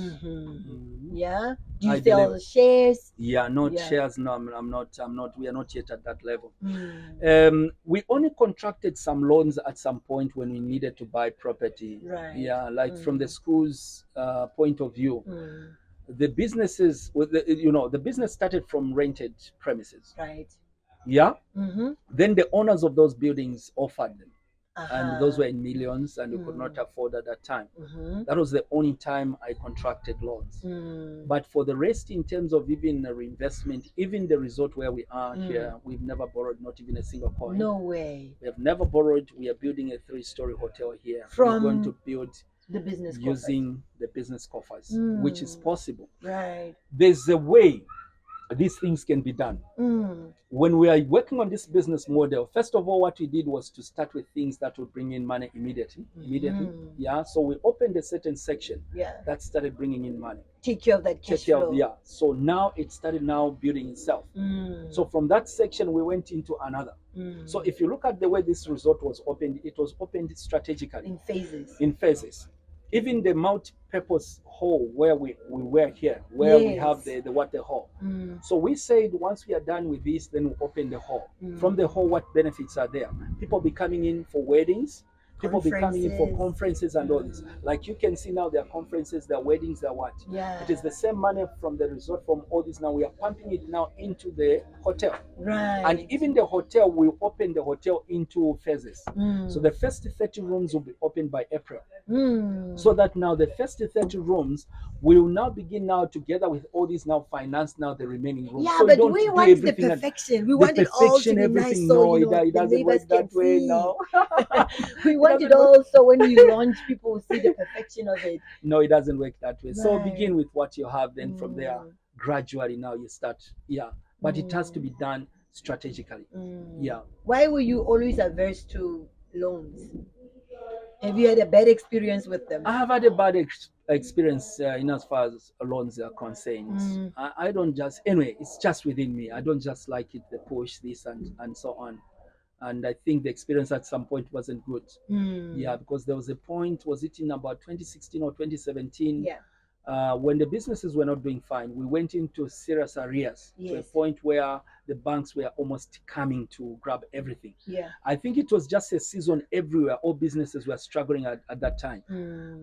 Yeah. Do you I believe, sell shares? yeah, not Yeah. shares. No, I'm not. I'm not. We are not yet at that level. Mm. We only contracted some loans at some point when we needed to buy property. Right. Yeah, like from the school's point of view, Mm. the businesses, with the, the business started from rented premises. Right. Yeah. Mm-hmm. Then the owners of those buildings offered them, and those Uh-huh. were in millions, and we could not afford at that time. Mm-hmm. That was the only time I contracted loans. Mm. But for the rest, in terms of even a reinvestment, even the resort where we are here, we've never borrowed, not even a single coin. No way. We have never borrowed. We are building a 3-story hotel here. We're going to From build the business using the business coffers, which is possible. Right. There's a way these things can be done. Mm. When we are working on this business model, first of all, what we did was to start with things that would bring in money immediately. Yeah. So we opened a certain section Yeah. that started bringing in money. Take care of that cash Take care flow. of, yeah. So now it started now building itself. So from that section, we went into another. So if you look at the way this resort was opened, it was opened strategically. In phases. In phases. Even the multi-purpose hall where we were here, where we have the water hall. So we said once we are done with this, then we open the hall. From the hall, what benefits are there? People be coming in for weddings, people be coming in for conferences and all this. Like you can see now, there are conferences, there are weddings, there are what? Yeah. It is the same money from the resort, from all this. Now we are pumping it now into the hotel. Right. And even the hotel, will open the hotel into phases. So the first 30 rooms will be opened by April. So that now the first 30 rooms will now begin now together with all these now finance now the remaining rooms. Yeah, So but we want the everything perfection. We want it all to be nice, so no, it the doesn't neighbors work that can way. see. No. We want it all, so when we launch, people will see the perfection of it. No, it doesn't work that way. So Right. begin with what you have, then from there, gradually now you start. Yeah, but it has to be done strategically. Yeah. Why were you always averse to loans? Have you had a bad experience with them? I have had a bad experience in as far as loans are concerned. I don't just, anyway, it's just within me. I don't just like it, the push, this and so on. And I think the experience at some point wasn't good. Yeah, because there was a point, was it in about 2016 or 2017? Yeah. When the businesses were not doing fine, we went into serious arrears to a Yes. point where the banks were almost coming to grab everything. Yeah. I think it was just a season everywhere. All businesses were struggling at that time.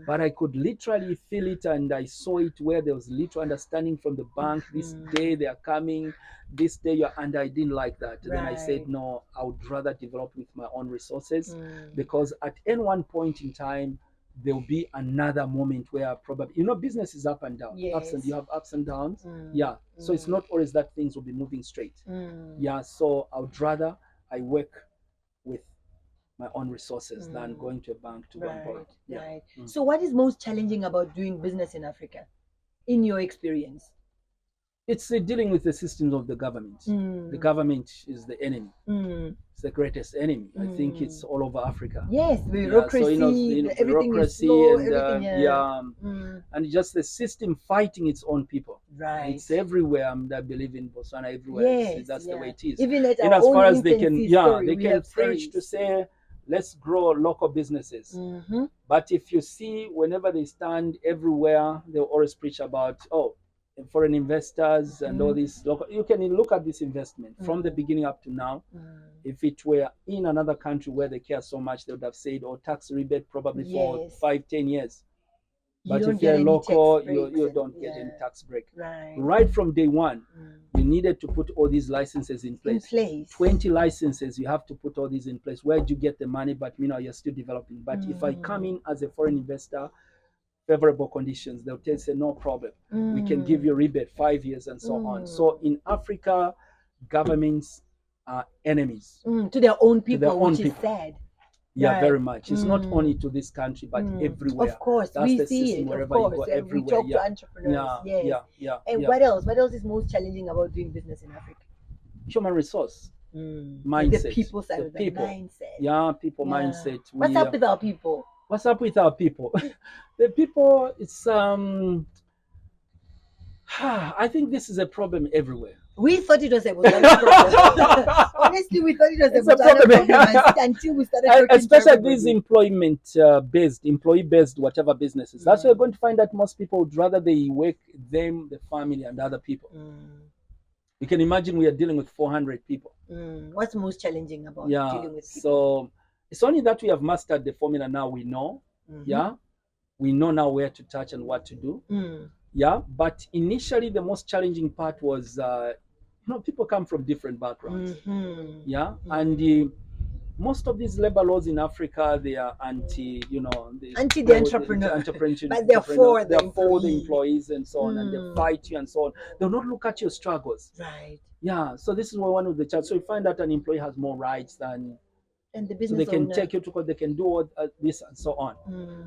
But I could literally feel it, and I saw it where there was little understanding from the bank. This day they are coming, this day you're, and I didn't like that. Then I said, Right. no, I would rather develop with my own resources, because at any one point in time, there will be another moment where probably, business is up and down. Yes. You have ups and downs. Yeah. So it's not always that things will be moving straight. Yeah. So I would rather I work with my own resources than going to a bank to go and borrow. Yeah. Right. So what is most challenging about doing business in Africa, in your experience? It's dealing with the systems of the government. The government is the enemy. It's the greatest enemy. I think it's all over Africa. Yes, bureaucracy, so, everything is bureaucracy slow, and everything, and just the system fighting its own people. Right. It's everywhere. I believe in Botswana everywhere. Yes, That's the way it is. Even at and our as own far as they can, infancy story, they we can have preach stories. to say, let's grow local businesses. But if you see, whenever they stand everywhere, they'll always preach about, foreign investors and all this local. You can look at this investment from the beginning up to now. If it were in another country where they care so much, they would have said, tax rebate probably for 5-10 years. But if you're local, you don't get any tax break. Right from day one, you needed to put all these licenses in place. 20 licenses, you have to put all these in place. Where do you get the money? But you're still developing. But if I come in as a foreign investor, favorable conditions, they'll say no problem. We can give you a rebate 5 years and so on. So in Africa, governments are enemies to their own people, which is sad. Yeah, very much. It's not only to this country, but everywhere. Of course, that's we the see system it. Wherever Of course, you go, everywhere. We talk to entrepreneurs. And what else? What else is most challenging about doing business in Africa? Human resource. Mindset. The people side of the mindset. Yeah, people mindset. What's up with our people? What's up with our people? The people, it's I think this is a problem everywhere. We thought it was a Botswana problem. Honestly, we thought it was It's a a Botswana problem. problem until we started And talking to especially these everybody. employee-based, whatever businesses. That's why you're going to find that most people would rather they work them, the family, and other people. You can imagine we are dealing with 400 people. What's most challenging about dealing with people? So it's only that we have mastered the formula now. We know, we know now where to touch and what to do. But initially the most challenging part was, people come from different backgrounds. And most of these labor laws in Africa, they are anti the entrepreneur. But they're for the employees and so on, and they fight you and so on. They'll not look at your struggles. Right. So this is one of the challenges. So you find that an employee has more rights than, and the business so they can owner. take you to court, they can do all this and so on.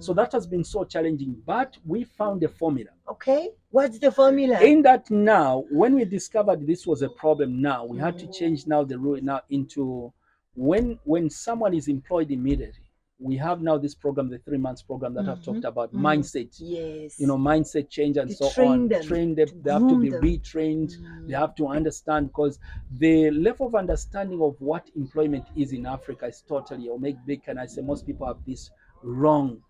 So that has been so challenging, but we found a formula. Okay, what's the formula? In that now, when we discovered this was a problem, now we had to change now the rule now into when someone is employed immediately. We have now this program, the 3 months program that I've talked about, mindset. Yes. Mindset change and so on. Train them. They have to be retrained. They have to understand, because the level of understanding of what employment is in Africa is totally, or make big, can I say, most people have this wrong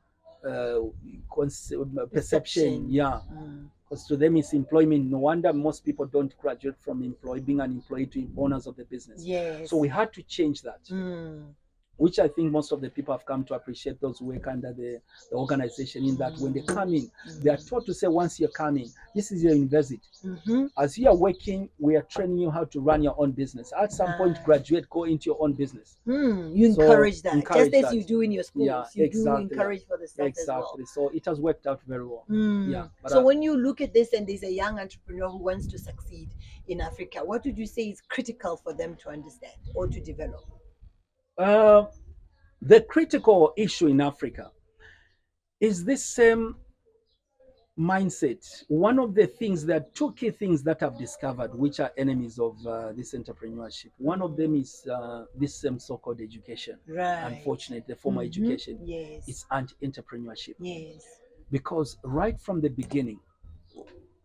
perception. Because to them it's employment. No wonder most people don't graduate from being an employee to owners of the business. Yes. So we had to change that. Which I think most of the people have come to appreciate, those who work under the organization, in that when they come in, they are taught to say, once you're coming, this is your university. As you are working, we are training you how to run your own business. At some point, graduate, go into your own business. You encourage that, just as you do in your schools. You do encourage for the staff as well. So it has worked out very well. So when you look at this and there's a young entrepreneur who wants to succeed in Africa, what would you say is critical for them to understand or to develop? The critical issue in Africa is this same mindset. One of the things, there are two key things that I've discovered which are enemies of this entrepreneurship. One of them is this same so-called education. Unfortunately, the formal education is anti-entrepreneurship. Because right from the beginning,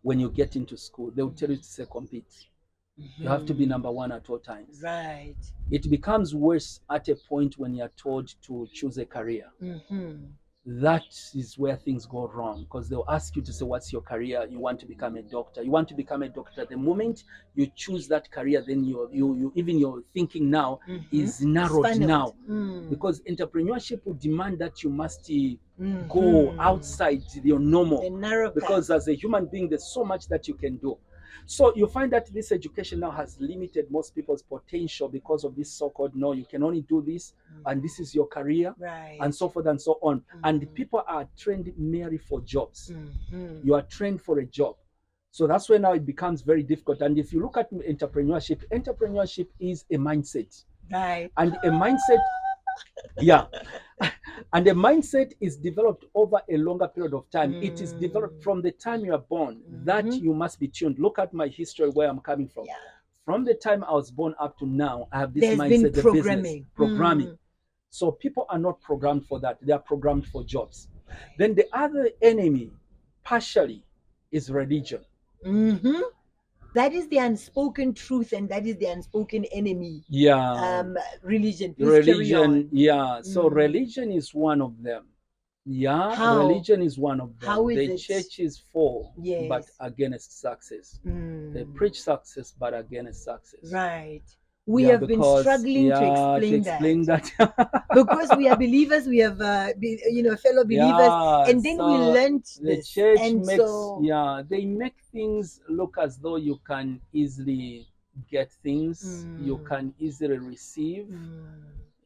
when you get into school, they will tell you to say compete. You have to be number one at all times. It becomes worse at a point when you're told to choose a career. That is where things go wrong, because they'll ask you to say, what's your career? You want to become a doctor. You want to become a doctor. The moment you choose that career, then you even your thinking now is narrowed now. Because entrepreneurship will demand that you must go outside your normal. Because as a human being, there's so much that you can do. So you find that this education now has limited most people's potential because of this so-called, no, you can only do this, and this is your career, and so forth and so on. And people are trained merely for jobs. You are trained for a job. So that's where now it becomes very difficult. And if you look at entrepreneurship is a mindset. And a mindset, and the mindset is developed over a longer period of time. It is developed from the time you are born, that you must be tuned. Look at my history, where I'm coming from. From the time I was born up to now, I have this mindset, the programming. So people are not programmed for that. They are programmed for jobs. Then the other enemy, partially, is religion. That is the unspoken truth, and that is the unspoken enemy. Religion. So religion is one of them. Religion is one of them. How is the church is for, but against success. They preach success, but against success. We have been struggling to explain that. Because we are believers, we have fellow believers, and then we learned the this. church and makes they make things look as though you can easily get things, you can easily receive.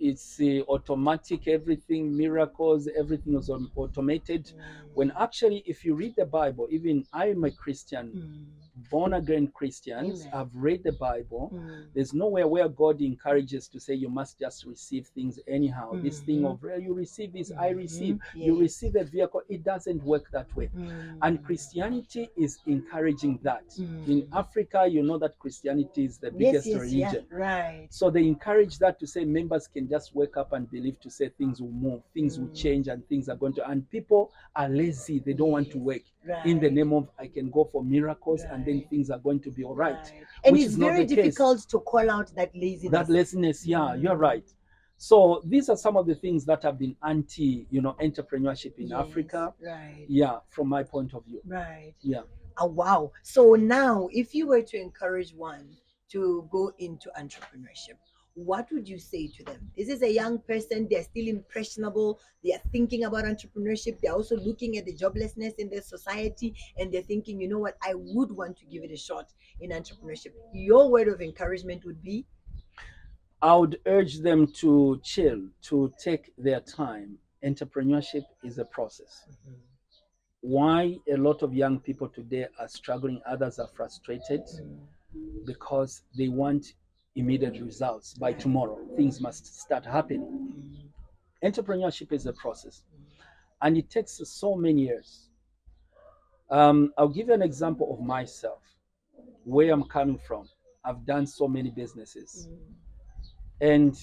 It's automatic, everything, miracles, everything is automated. When actually, if you read the Bible, even I am a Christian, born again Christians. Amen. I've read the Bible. There's nowhere where God encourages to say you must just receive things anyhow. This thing of you receive this, I receive, you receive a vehicle. It doesn't work that way. And Christianity is encouraging that. In Africa, you know that Christianity is the biggest religion. Yeah, right. So they encourage that to say members can just wake up and believe to say things will move, things will change, and things are going to. And people are lazy. They don't want to work in the name of I can go for miracles and then things are going to be all right. And Which it's is not very the case. difficult to call out that laziness. That laziness, yeah, you're right. So these are some of the things that have been entrepreneurship in Africa. Right. Yeah, from my point of view. Right. Yeah. Oh, wow. So now, if you were to encourage one to go into entrepreneurship, what would you say to them? This is a young person, they're still impressionable, they are thinking about entrepreneurship, they're also looking at the joblessness in their society, and they're thinking, you know what, I would want to give it a shot in entrepreneurship. Your word of encouragement would be? I would urge them to chill, to take their time. Entrepreneurship is a process. Why a lot of young people today are struggling, others are frustrated, because they want immediate results by tomorrow. Things must start happening. Entrepreneurship is a process, and it takes so many years. I'll give you an example of myself, where I'm coming from. I've done so many businesses, and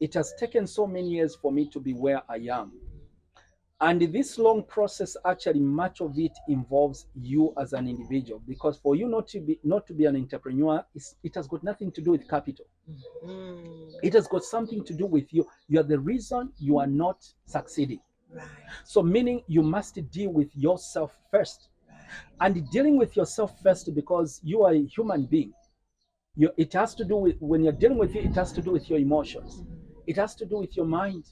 it has taken so many years for me to be where I am. And this long process, actually, much of it involves you as an individual, because for you not to be an entrepreneur, it has got nothing to do with capital. It has got something to do with you. You are the reason you are not succeeding. Right. So meaning you must deal with yourself first. And dealing with yourself first, because you are a human being. It has to do with, when you're dealing with it, it has to do with your emotions. It has to do with your mind.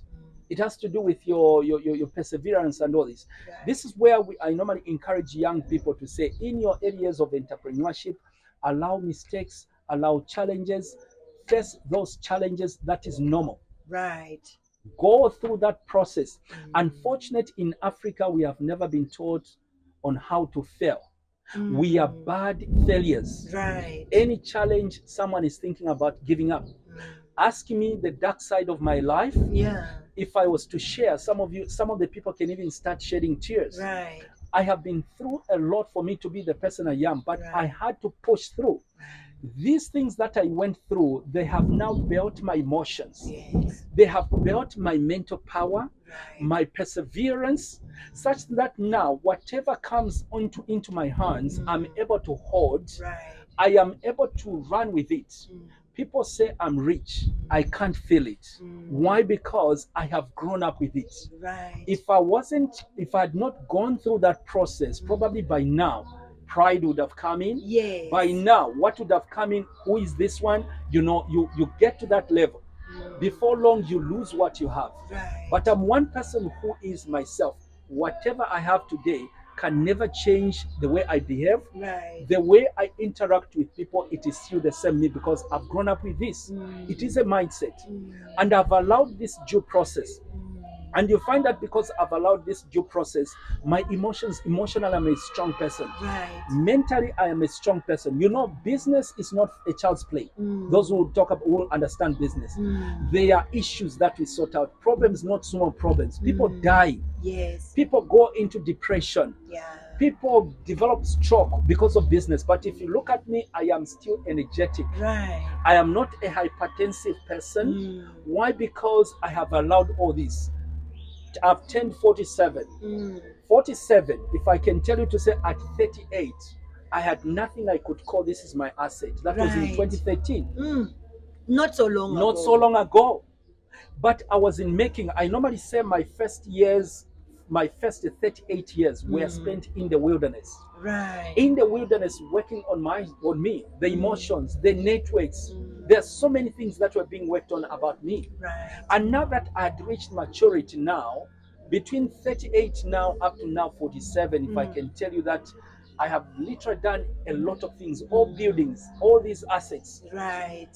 It has to do with your perseverance and all this. Right. This is where I normally encourage young people to say, in your areas of entrepreneurship, allow mistakes, allow challenges, face those challenges. That is normal. Right. Go through that process. Unfortunately, in Africa, we have never been taught on how to fail. We are bad failures. Right. Any challenge, someone is thinking about giving up. Ask me the dark side of my life. Yeah. If I was to share, some of the people can even start shedding tears. Right. I have been through a lot for me to be the person I am, but I had to push through. These things that I went through, they have now built my emotions. Yes. They have built my mental power, my perseverance, such that now whatever comes into my hands, I'm able to hold. I am able to run with it. People say I'm rich. I can't feel it. Why? Because I have grown up with it. Right. If I had not gone through that process, probably by now, pride would have come in. Yes. By now, what would have come in? Who is this one? You get to that level. Before long, you lose what you have. Right. But I'm one person who is myself. Whatever I have today can never change the way I behave. Right. The way I interact with people, it is still the same me, because I've grown up with this. It is a mindset. And I've allowed this due process. And you find that because I've allowed this due process, my emotionally, I'm a strong person. Right. Mentally, I am a strong person. Business is not a child's play. Those who will understand business. There are issues that we sort out. Problems, not small problems. People die. Yes. People go into depression. Yeah. People develop stroke because of business. But if you look at me, I am still energetic. Right. I am not a hypertensive person. Why? Because I have allowed all this. I've turned 47. 47, if I can tell you to say at 38, I had nothing I could call this is my asset. That was in 2013. Not so long ago. Not so long ago. But I was in making, I normally say my first 38 years were spent in the wilderness. Right. In the wilderness, working on me, the emotions, the networks. There's so many things that were being worked on about me. Right. And now that I had reached maturity now, between 38 now up to now 47, if I can tell you that I have literally done a lot of things, all buildings, all these assets. Right.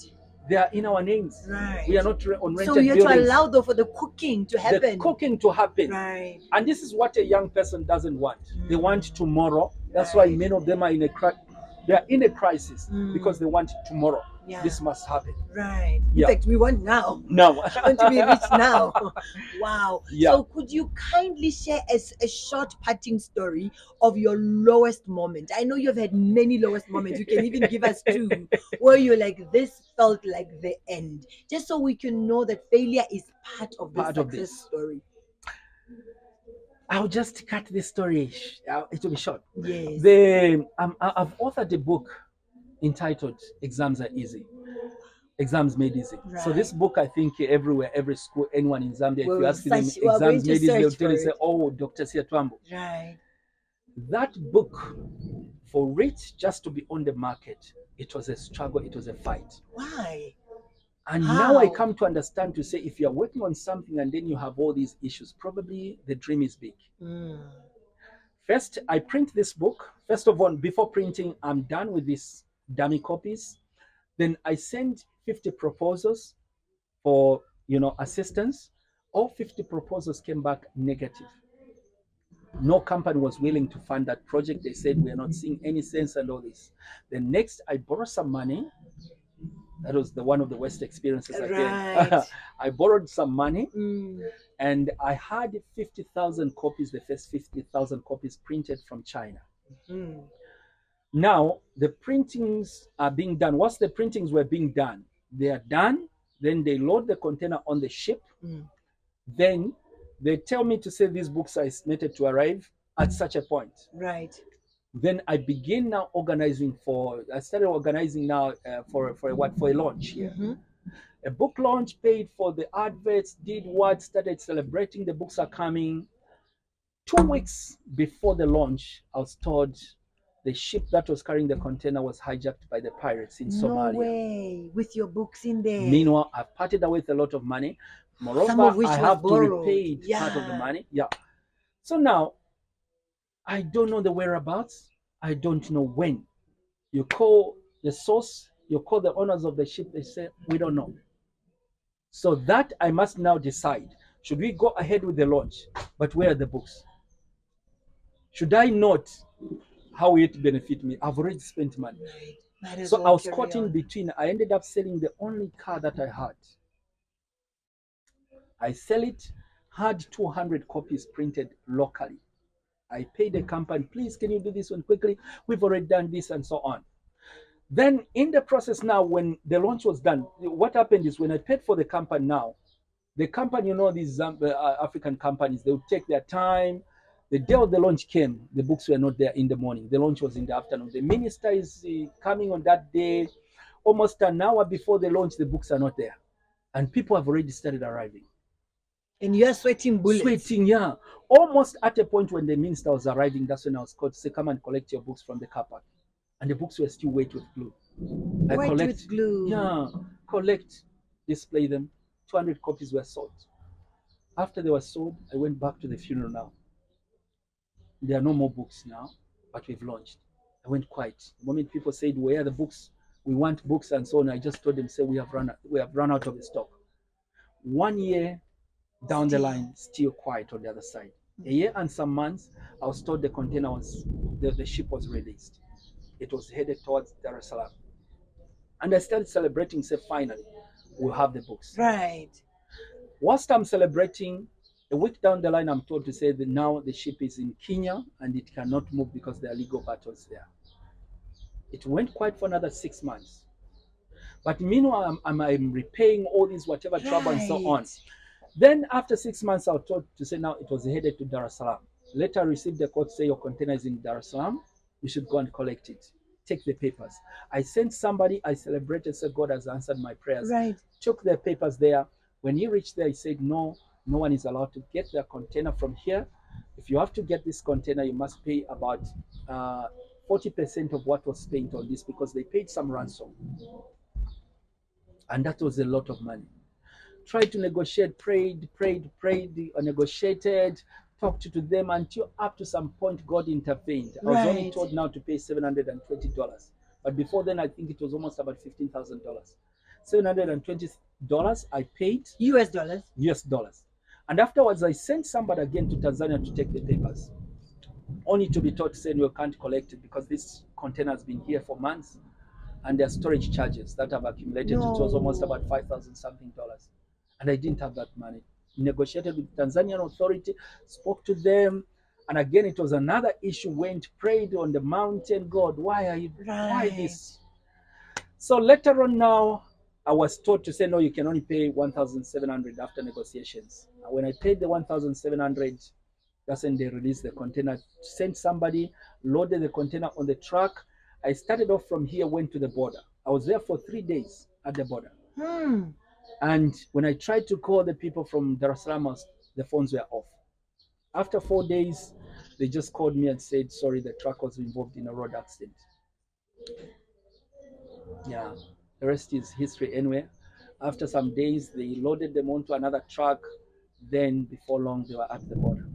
They are in our names. Right. We are not on rented So you have buildings. to allow though for the cooking to happen. The cooking to happen. Right. And this is what a young person doesn't want. They want tomorrow. That's why many of them are in a They are in a crisis because they want tomorrow. Yeah. This must happen. Right. Yeah. In fact, we want now. No. We want to be rich now. Wow. Yeah. So could you kindly share a short parting story of your lowest moment? I know you've had many lowest moments. You can even give us two where you're like, this felt like the end. Just so we can know that failure is part of the success story. I'll just cut this story. It will be short. Yes. I've authored a book entitled Exams Are Easy. Exams Made Easy. Right. So this book, I think everywhere, every school, anyone in Zambia, if you ask them Exams Made Easy, they'll tell you, it. say, oh, Dr. Siatwambo. Right. That book, for it just to be on the market, it was a struggle, it was a fight. Why? And now I come to understand to say, if you're working on something and then you have all these issues, probably the dream is big. First, I print this book. First of all, before printing, I'm done with these dummy copies. Then I send 50 proposals for, assistance. All 50 proposals came back negative. No company was willing to fund that project. They said, we are not seeing any sense and all this. Then next, I borrowed some money. That was one of the worst experiences again. I borrowed some money and I had 50,000 copies, the first 50,000 copies printed from China. Now, the printings are being done. Once the printings were being done, they are done. Then they load the container on the ship. Then they tell me to say these books are estimated to arrive at such a point. Right. Then I begin now organizing I started organizing now for a launch here. A book launch, paid for the adverts, did what, started celebrating, the books are coming. 2 weeks before the launch, I was told the ship that was carrying the container was hijacked by the pirates in Somalia. No way, with your books in there. Meanwhile, I've parted away with a lot of money. Moreover, some of which I have to repay part of the money. Yeah. So now, I don't know the whereabouts. I don't know when. You call the source, you call the owners of the ship, they say, we don't know. So that I must now decide. Should we go ahead with the launch? But where are the books? Should I not? How will it benefit me? I've already spent money. So I was caught in between. I ended up selling the only car that I had. I sell it, had 200 copies printed locally. I paid the company, please, can you do this one quickly? We've already done this and so on. Then in the process now, when the launch was done, what happened is when I paid for the company now, the company, these African companies, they would take their time. The day of the launch came, the books were not there in the morning. The launch was in the afternoon. The minister is coming on that day. Almost an hour before the launch, the books are not there. And people have already started arriving. And you're sweating bullets. Sweating, yeah. Almost at a point when the minister was arriving, that's when I was called to say, come and collect your books from the car park. And the books were still wet with glue. With glue? Yeah. Collect, display them. 200 copies were sold. After they were sold, I went back to the funeral now. There are no more books now, but we've launched. I went quiet. The moment people said, where are the books? We want books and so on. I just told them, say, we have run out of the stock. 1 year down the line, still quiet on the other side. A year and some months, I was told the ship was released. It was headed towards Dar es Salaam. And I started celebrating, say, finally, we'll have the books. Right. Whilst I'm celebrating, a week down the line, I'm told to say that now the ship is in Kenya and it cannot move because there are legal battles there. It went quiet for another 6 months. But meanwhile, I'm repaying all these whatever trouble and so on. Then after 6 months, I was told to say now it was headed to Dar es Salaam. Later I received the call to say your container is in Dar es Salaam. You should go and collect it. Take the papers. I sent somebody, I celebrated, said God has answered my prayers. Right. Took the papers there. When he reached there, he said, no one is allowed to get their container from here. If you have to get this container, you must pay about 40% of what was spent on this because they paid some ransom. And that was a lot of money. Tried to negotiate, prayed, negotiated, talked to them until up to some point God intervened. I was only told now to pay $720. But before then, I think it was almost about $15,000. $720 I paid. US dollars? US dollars. And afterwards, I sent somebody again to Tanzania to take the papers. Only to be told to say, you can't collect it because this container has been here for months, and their storage charges that have accumulated. No. It was almost about $5,000 something, and I didn't have that money. Negotiated with Tanzanian authority, spoke to them, and again it was another issue. Went, prayed on the mountain. God, why this? So later on now, I was told to say, no, you can only pay 1,700 after negotiations. And when I paid the 1,700, that's when they released the container, sent somebody, loaded the container on the truck. I started off from here, went to the border. I was there for 3 days at the border. And when I tried to call the people from Dar es Salaam, the phones were off. After 4 days, they just called me and said, sorry, the truck was involved in a road accident. Yeah, the rest is history anyway. After some days, they loaded them onto another truck. Then before long, they were at the border.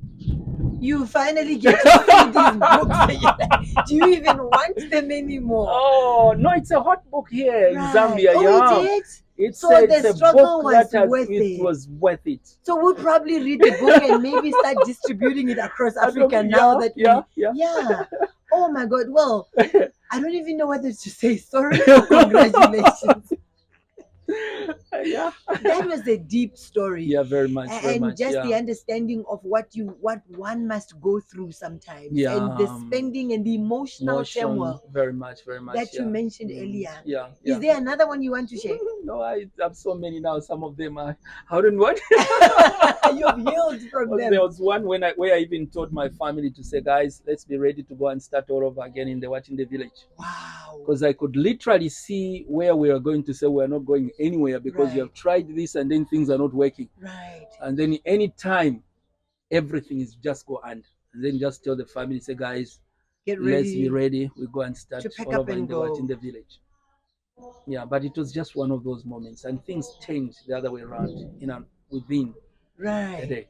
You finally get to see these books. Do you even want them anymore? Oh, no, it's a hot book here in Zambia. Oh, yeah. it is? It's so the struggle was worth it. So we'll probably read the book and maybe start distributing it across Africa now that yeah. Oh my God. Well, I don't even know whether to say sorry or congratulations. Yeah, that was a deep story. Yeah, very much. And just the understanding of what one must go through sometimes, and the spending and the emotional turmoil. Very much. That you mentioned earlier. Yeah. Is there another one you want to share? No, I have so many now. Some of them I don't want. You've healed from them. There was one where I even told my family to say, guys, let's be ready to go and start all over again in the village. Wow. Because I could literally see where we are going to say we're not going anywhere because you have tried this and then things are not working. Right. And then any time, everything is just go under. And then just tell the family, say, guys, get ready. Let's be ready. We go and start to pick all up over and in the village. Yeah, but it was just one of those moments, and things changed the other way around, within the day.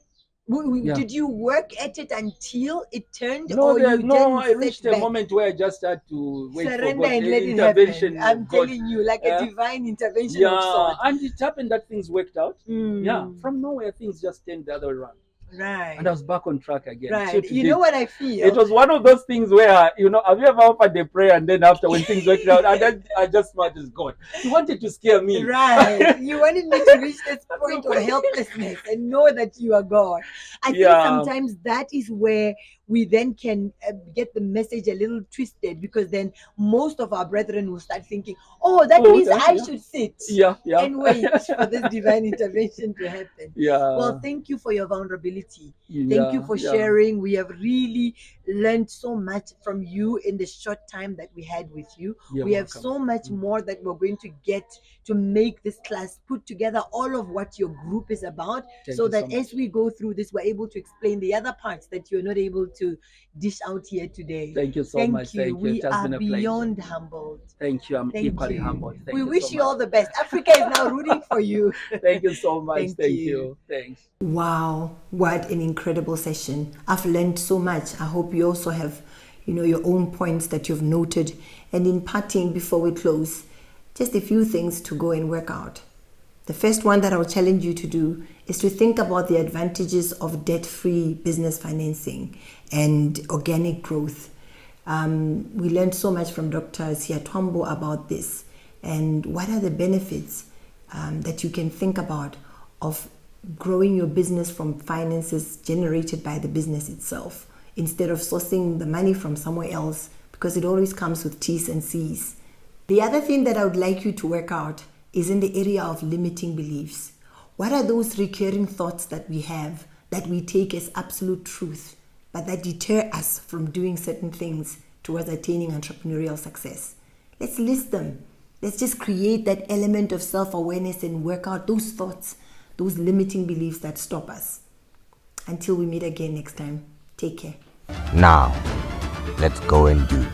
Did you work at it until it turned? I reached a moment where I just had to wait for God's intervention. I'm telling you, like a divine intervention of sorts. And it happened that things worked out. Yeah, from nowhere things just turned the other way around. Right. And I was back on track again. Right. You know what I feel? It was one of those things where, have you ever offered a prayer and then after when things worked out, and then I just smart as God. You wanted to scare me. Right. You wanted me to reach this point of helplessness and know that you are God. I think sometimes that is where we then can get the message a little twisted, because then most of our brethren will start thinking, that means I should sit and wait for this divine intervention to happen. Well, thank you for your vulnerability. Thank you for sharing. We have really learned so much from you in the short time that we had with you. We have so much more that we're going to get to make this class put together all of what your group is about, so that as we go through this, we're able to explain the other parts that you're not able to dish out here today. Thank you so much. Thank you. We are beyond pleasure. Humbled. Thank you. I'm equally humbled. We wish you all the best. Africa is now rooting for you. Thank you so much. Thank you. Thanks. Wow, what an incredible session. I've learned so much. I hope you also have, your own points that you've noted. And in parting, before we close, just a few things to go and work out. The first one that I'll challenge you to do is to think about the advantages of debt-free business financing and organic growth. We learned so much from Dr. Siatwambo about this, and what are the benefits that you can think about of growing your business from finances generated by the business itself, instead of sourcing the money from somewhere else, because it always comes with T's and C's. The other thing that I would like you to work out is in the area of limiting beliefs. What are those recurring thoughts that we have that we take as absolute truth, but that deter us from doing certain things towards attaining entrepreneurial success? Let's list them. Let's just create that element of self-awareness and work out those thoughts, those limiting beliefs that stop us. Until we meet again next time, take care. Now, let's go and do.